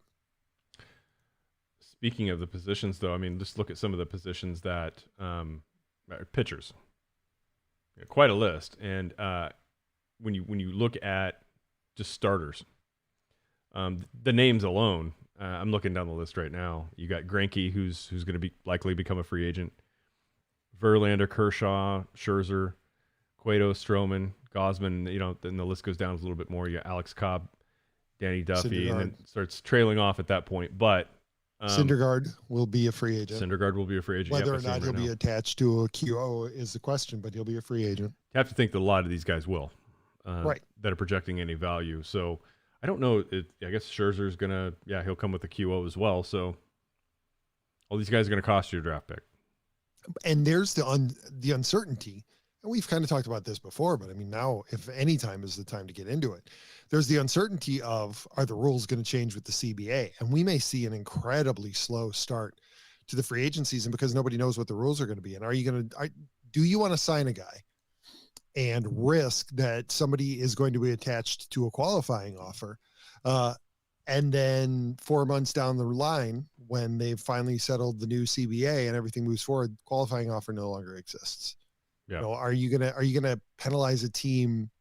Speaking of the positions, though, I mean, just look at some of the positions that pitchers, quite a list. And when you look at just starters, the names alone, I'm looking down the list right now. You got Greinke, who's going to likely become a free agent. Verlander, Kershaw, Scherzer, Cueto, Stroman, Gausman. Then the list goes down a little bit more. You got Alex Cobb, Danny Duffy, Syndergaard. and then starts trailing off at that point. But Syndergaard will be a free agent. Syndergaard will be a free agent. Whether or not he'll be attached to a QO is the question, but he'll be a free agent. You have to think that a lot of these guys will, right, that are projecting any value. So I don't know. I guess Scherzer's gonna, he'll come with the QO as well. So all these guys are gonna cost you a draft pick. And there's the uncertainty. And we've kind of talked about this before, but I mean, now if any time is the time to get into it, there's the uncertainty of, are the rules going to change with the CBA? And we may see an incredibly slow start to the free agent season because nobody knows what the rules are going to be. And do you want to sign a guy and risk that somebody is going to be attached to a qualifying offer? And then 4 months down the line, when they've finally settled the new CBA and everything moves forward, qualifying offer no longer exists. Yeah. Are you gonna penalize a team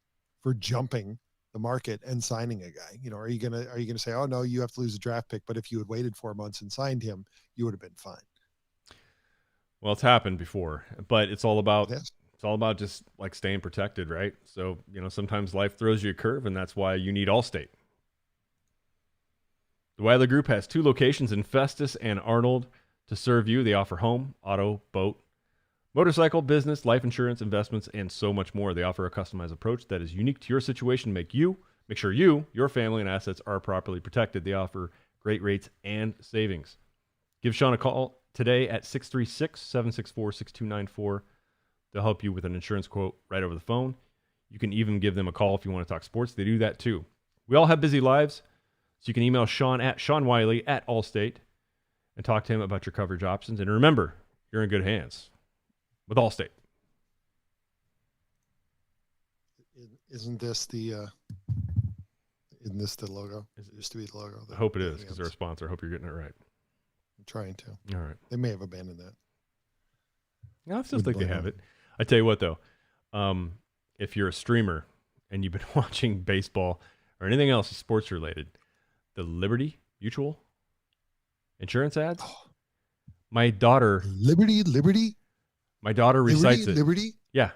for jumping the market and signing a guy? Are you gonna say, oh no, you have to lose a draft pick, but if you had waited 4 months and signed him, you would have been fine. Well, it's happened before, but it's all about just like staying protected, right? So sometimes life throws you a curve, and that's why you need Allstate. The Wiley Group has 2 locations in Festus and Arnold to serve you. They offer home, auto, boat, motorcycle, business, life insurance, investments, and so much more. They offer a customized approach that is unique to your situation. Make sure you, your family, and assets are properly protected. They offer great rates and savings. Give Sean a call today at 636-764-6294. They'll help you with an insurance quote right over the phone. You can even give them a call if you want to talk sports. They do that too. We all have busy lives, so you can email Sean at SeanWiley@Allstate and talk to him about your coverage options. And remember, you're in good hands with Allstate. Isn't this the logo? It used to be the logo. I hope it is, because they're a sponsor. I hope you're getting it right. I'm trying to. All right. They may have abandoned that. No, I still think they have it. I tell you what, though, if you're a streamer and you've been watching baseball or anything else sports related, the Liberty Mutual insurance ads. My daughter. Liberty. My daughter recites it. Liberty. Yeah.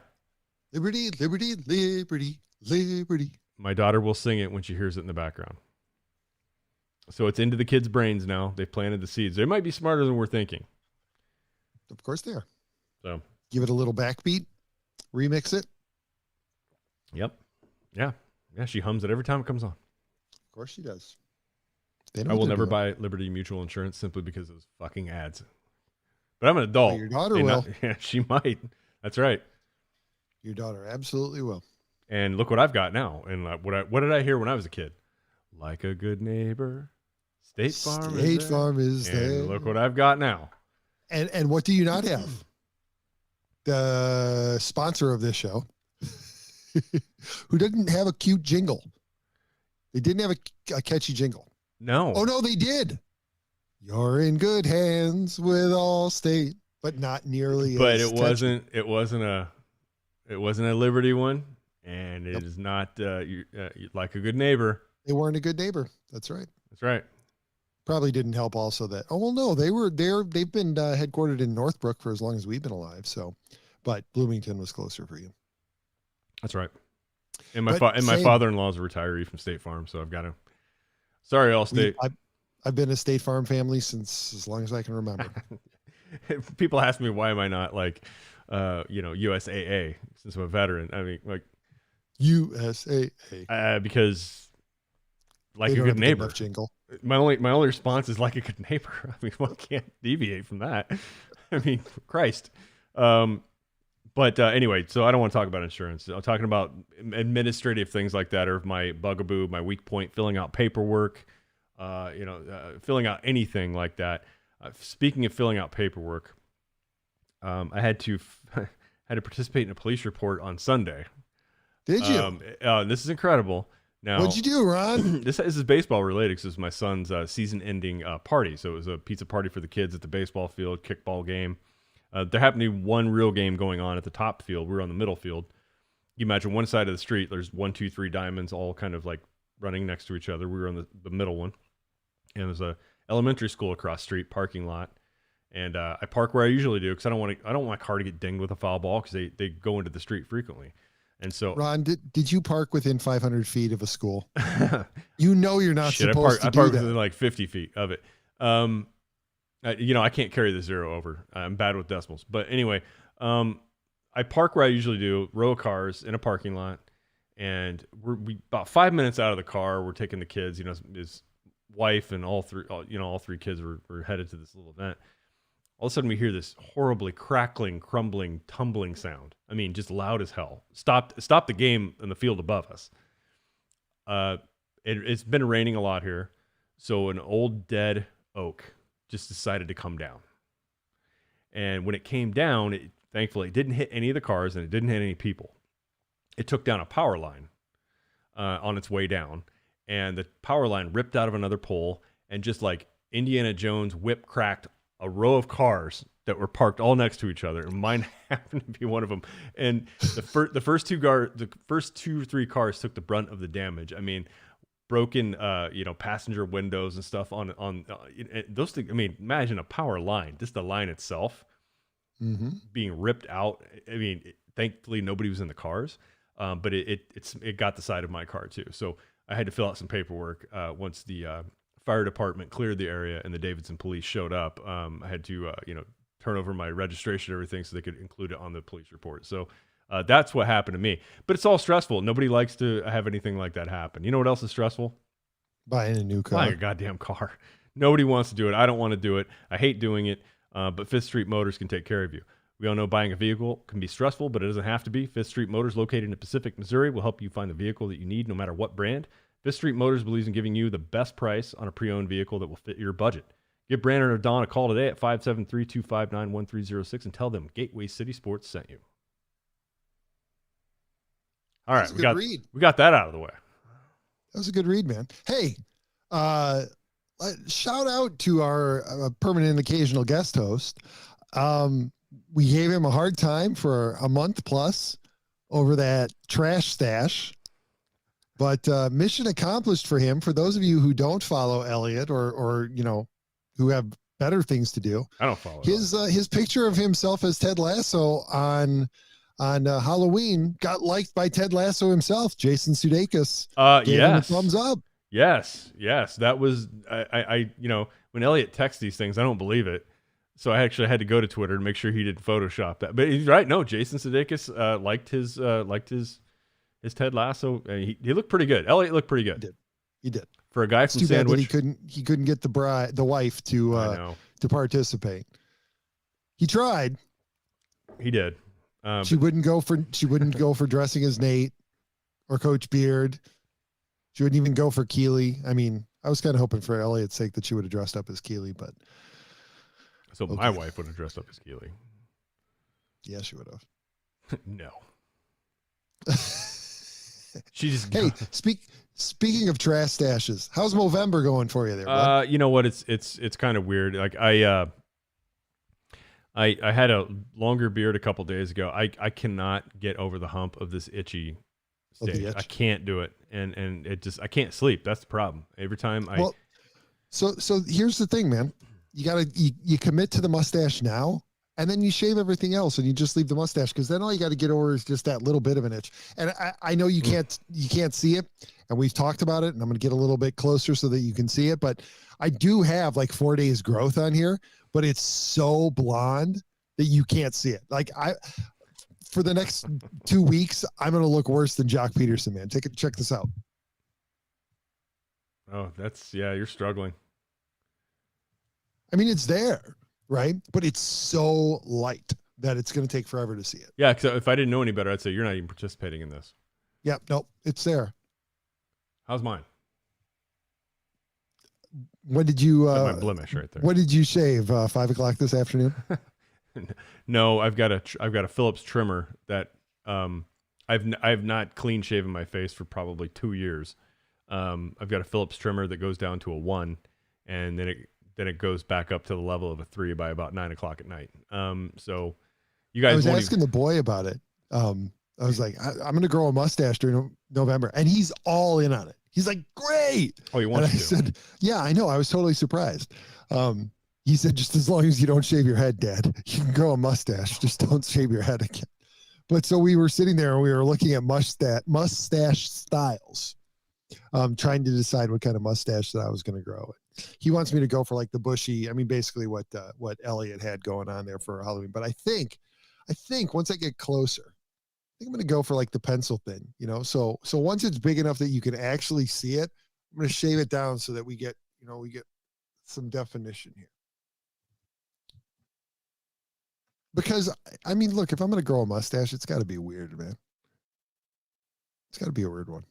Liberty, liberty, liberty, liberty. My daughter will sing it when she hears it in the background. So it's into the kids' brains now. They've planted the seeds. They might be smarter than we're thinking. Of course they are. So give it a little backbeat, remix it. Yep. Yeah. Yeah. She hums it every time it comes on. Of course she does. I will never buy Liberty Mutual Insurance simply because of those fucking ads. But I'm an adult. Well, your daughter will. Yeah, she might. That's right. Your daughter absolutely will. And look what I've got now. And what did I hear when I was a kid? Like a good neighbor, State Farm is there. And look what I've got now. And what do you not have? The sponsor of this show, who didn't have a cute jingle. They didn't have a catchy jingle. No. Oh, no, they did. You're in good hands with Allstate, but not nearly. But as it wasn't a Liberty one, and it is not like a good neighbor. They weren't a good neighbor. That's right. That's right. Probably didn't help also that. Oh, well, no, they were there. They've been headquartered in Northbrook for as long as we've been alive. So, but Bloomington was closer for you. That's right. And my father-in-law is a retiree from State Farm, so I've got to. Sorry, Allstate. I've been a State Farm family since as long as I can remember. People ask me why am I not like, USAA since I'm a veteran. I mean, like USAA because like a good neighbor. Jingle. My only response is like a good neighbor. I mean, one can't deviate from that. I mean, Christ. But anyway, so I don't want to talk about insurance. I'm talking about administrative things like that, or my bugaboo, my weak point, filling out paperwork, filling out anything like that. Speaking of filling out paperwork, I had to participate in a police report on Sunday. Did you? This is incredible. Now, what'd you do, Ron? This is baseball related because it was my son's season-ending party. So it was a pizza party for the kids at the baseball field, kickball game. There happened to be one real game going on at the top field. We were on the middle field. You imagine one side of the street, there's 1, 2, 3 diamonds all kind of like running next to each other. We were on the middle one. And there's a elementary school across the street parking lot. And I park where I usually do because I don't want my car to get dinged with a foul ball because they go into the street frequently. And so, Ron, did you park within 500 feet of a school? You're not supposed to do that. I park within like 50 feet of it. I can't carry the zero over. I'm bad with decimals. But anyway, I park where I usually do, row of cars in a parking lot. And we about 5 minutes out of the car, we're taking the kids, his wife and all three kids were headed to this little event. All of a sudden we hear this horribly crackling, crumbling, tumbling sound. I mean, just loud as hell. Stopped the game in the field above us. It's been raining a lot here. So an old dead oak just decided to come down. And when it came down, thankfully it didn't hit any of the cars and it didn't hit any people. It took down a power line on its way down. And the power line ripped out of another pole and just like Indiana Jones whip cracked a row of cars that were parked all next to each other. And mine happened to be one of them. And the first two or three cars took the brunt of the damage. I mean, broken, passenger windows and stuff on those things. I mean, imagine a power line, just the line itself being ripped out. I mean, thankfully nobody was in the cars, but it got the side of my car too. So I had to fill out some paperwork once the fire department cleared the area and the Davidson police showed up. I had to, turn over my registration and everything so they could include it on the police report. So that's what happened to me. But it's all stressful. Nobody likes to have anything like that happen. You know what else is stressful? Buying a new car. Buying a goddamn car. Nobody wants to do it. I don't want to do it. I hate doing it. But Fifth Street Motors can take care of you. We all know buying a vehicle can be stressful, but it doesn't have to be. Fifth Street Motors, located in Pacific, Missouri, will help you find the vehicle that you need, no matter what brand. Fifth Street Motors believes in giving you the best price on a pre-owned vehicle that will fit your budget. Give Brandon or Don a call today at 573-259-1306 and tell them Gateway City Sports sent you. All right, we got that out of the way. That was a good read, man. Hey, shout out to our permanent occasional guest host. We gave him a hard time for a month plus over that trash stash. But mission accomplished for him. For those of you who don't follow Elliott or who have better things to do. I don't follow His picture of himself as Ted Lasso on Halloween got liked by Ted Lasso himself. Jason Sudeikis gave him a thumbs up. Yes. That was I when Elliott texts these things, I don't believe it. So I actually had to go to Twitter to make sure he didn't Photoshop that. But he's right. No, Jason Sudeikis liked his Ted Lasso. He looked pretty good. Elliott looked pretty good. He did. For a guy It's from too bad that Sandwich. he couldn't get the wife to participate. He tried. He did. She wouldn't go for dressing as Nate or Coach Beard. She wouldn't even go for Keeley. I mean, I was kind of hoping for Elliott's sake that she would have dressed up as Keeley, but so my wife would have dressed up as Keeley. Yeah, she would have. No. She just Speaking of trash stashes, how's Movember going for you there, bud? You know what? It's kind of weird. Like I had a longer beard a couple days ago. I cannot get over the hump of this itchy stage. I can't do it, and it just I can't sleep. That's the problem. Every time So here's the thing, man. You commit to the mustache now, and then you shave everything else, and you just leave the mustache, because then all you got to get over is just that little bit of an itch. And I know you can't see it, and we've talked about it, and I'm going to get a little bit closer so that you can see it. But I do have like 4 days growth on here, but it's so blonde that you can't see it. Like for the next 2 weeks, I'm going to look worse than Jock Peterson, man. Check this out. Oh, you're struggling. I mean, it's there, right? But it's so light that it's going to take forever to see it. Yeah, because if I didn't know any better, I'd say you're not even participating in this. Yeah, nope, it's there. How's mine? When did you? My blemish right there. When did you shave? 5 o'clock this afternoon. No, I've got a Phillips trimmer that I've not clean shaven my face for probably 2 years. I've got a Phillips trimmer that goes down to a 1, and then it goes back up to the level of a 3 by about 9 o'clock at night. So you guys. I was asking the boy about it. I was like, I'm going to grow a mustache during November, and he's all in on it. He's like, great. Oh, you want to? I said, yeah, I know. I was totally surprised. He said, just as long as you don't shave your head, Dad, you can grow a mustache. Just don't shave your head again. But so we were sitting there and we were looking at mustache styles, trying to decide what kind of mustache that I was going to grow. He wants me to go for like the bushy. I mean, basically what Elliott had going on there for Halloween. But I think once I get closer, I think I'm going to go for like the pencil thin, So once it's big enough that you can actually see it, I'm going to shave it down so that we get some definition here. Because I mean, look, if I'm going to grow a mustache, it's got to be weird, man. It's got to be a weird one.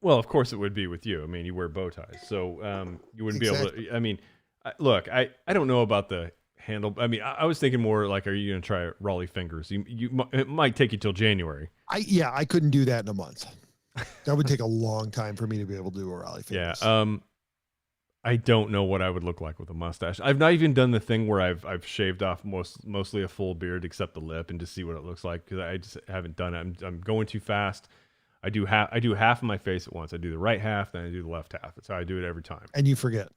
Well, of course it would be with you. I mean, you wear bow ties, so you wouldn't be able to. I mean, look, I don't know about the handle. I mean, I was thinking more like, are you going to try Raleigh fingers? It might take you till January. I couldn't do that in a month. That would take a long time for me to be able to do a Raleigh fingers. Yeah. I don't know what I would look like with a mustache. I've not even done the thing where I've shaved off mostly a full beard except the lip and to see what it looks like, because I just haven't done it. I'm going too fast. I do half of my face at once. I do the right half, then I do the left half. That's how I do it every time. And you forget.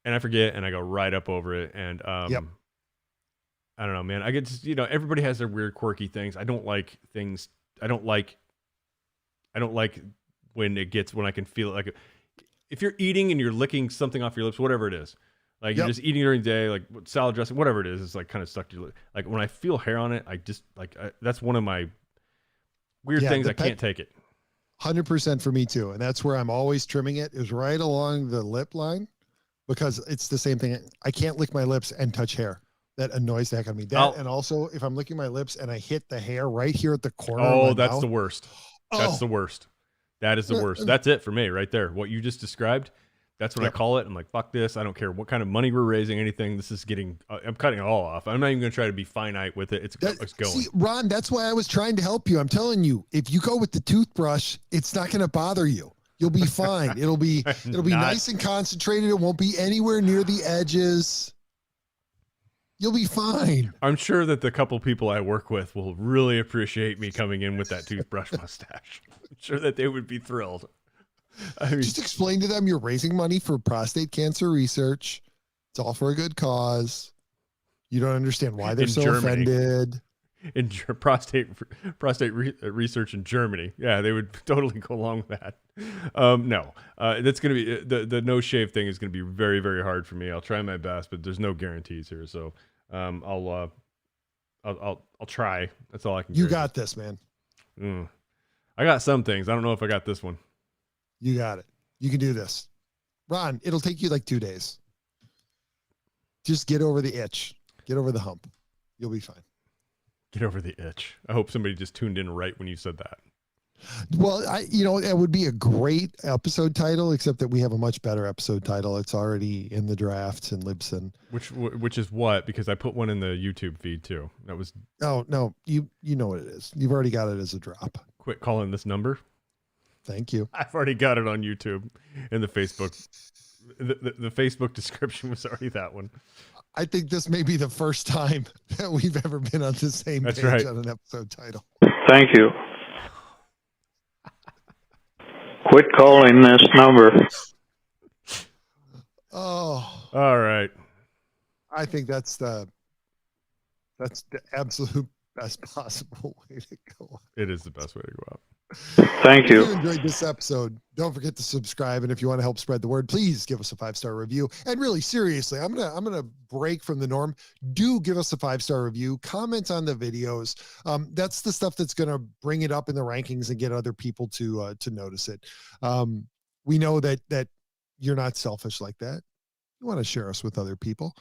And I forget, and I go right up over it. And yep. I don't know, man. I get just, everybody has their weird, quirky things. I don't like things. I don't like when I can feel it. Like if you're eating and you're licking something off your lips, whatever it is, like you're just eating during the day, like salad dressing, whatever it is, it's like kind of stuck to your lip. Like when I feel hair on it, I just that's one of my weird things. I can't take it. 100% for me too. And that's where I'm always trimming it, is right along the lip line, because it's the same thing. I can't lick my lips and touch hair. That annoys the heck out of me. And also if I'm licking my lips and I hit the hair right here at the corner. Oh, that's the worst. That's the worst. That is the worst. That's it for me right there. What you just described, that's what I call it. I'm like, fuck this. I don't care what kind of money we're raising, anything. This is I'm cutting it all off. I'm not even going to try to be finite with it. It's going. See, Ron, that's why I was trying to help you. I'm telling you, if you go with the toothbrush, it's not going to bother you. You'll be fine. It'll be nice and concentrated. It won't be anywhere near the edges. You'll be fine. I'm sure that the couple people I work with will really appreciate me coming in with that toothbrush mustache. I'm sure that they would be thrilled. I mean, just explain to them you're raising money for prostate cancer research. It's all for a good cause. You don't understand why they're In so Germany. offended. In prostate research in Germany. Yeah, they would totally go along with that. No, that's going to be the no shave thing is going to be very, very hard for me. I'll try my best, but there's no guarantees here. So I'll try. That's all I can. You got this, man. I got some things. I don't know if I got this one. You got it. You can do this. Ron, it'll take you like 2 days. Just get over the itch. Get over the hump. You'll be fine. Get over the itch. I hope somebody just tuned in right when you said that. Well, it would be a great episode title, except that we have a much better episode title. It's already in the drafts in Libsyn. Which is what? Because I put one in the YouTube feed too. That was. Oh no, you know what it is. You've already got it as a drop. Quit calling this number. Thank you. I've already got it on YouTube in the Facebook. The Facebook description was already that one. I think this may be the first time that we've ever been on the same That's page right. on an episode title. Thank you. Quit calling this number. Oh, All right. I think that's the absolute best possible way to go. It is the best way to go out. Thank If you. you enjoyed this episode, don't forget to subscribe. And if you want to help spread the word, please give us a 5-star review. And really, seriously, I'm gonna break from the norm. Do give us a 5-star review. Comment on the videos. That's the stuff that's gonna bring it up in the rankings and get other people to notice it. We know that you're not selfish like that. You want to share us with other people.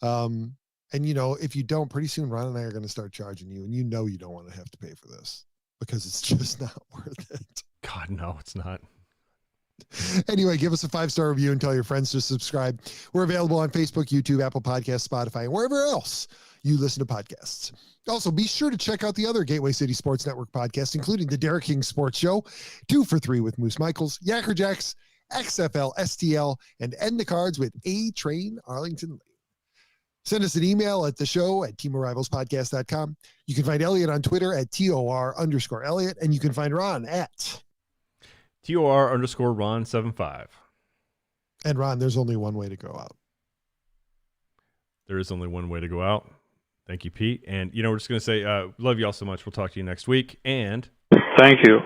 And if you don't, pretty soon Ron and I are going to start charging you, and you don't want to have to pay for this because it's just not worth it. God, no, it's not. Anyway, give us a 5-star review and tell your friends to subscribe. We're available on Facebook, YouTube, Apple Podcasts, Spotify, and wherever else you listen to podcasts. Also, be sure to check out the other Gateway City Sports Network podcasts, including the Derek King Sports Show, 2 for 3 with Moose Michaels, Yacker Jacks, XFL, STL, and End the Cards with A-Train Arlington Lane. Send us an email at the show at teamofrivalspodcast.com. You can find Elliott on Twitter at TOR_Elliott, and you can find Ron at TOR_Ron75. And Ron, there's only one way to go out. There is only one way to go out. Thank you, Pete. And, we're just going to say, love you all so much. We'll talk to you next week. And Thank you.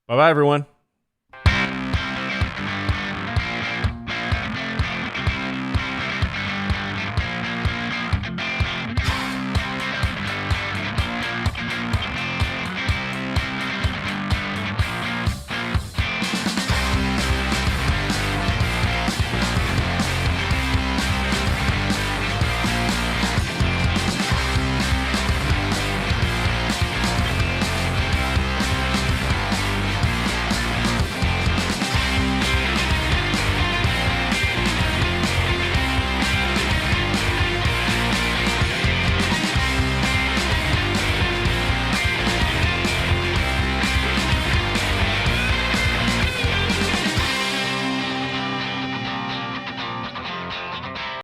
bye-bye, everyone.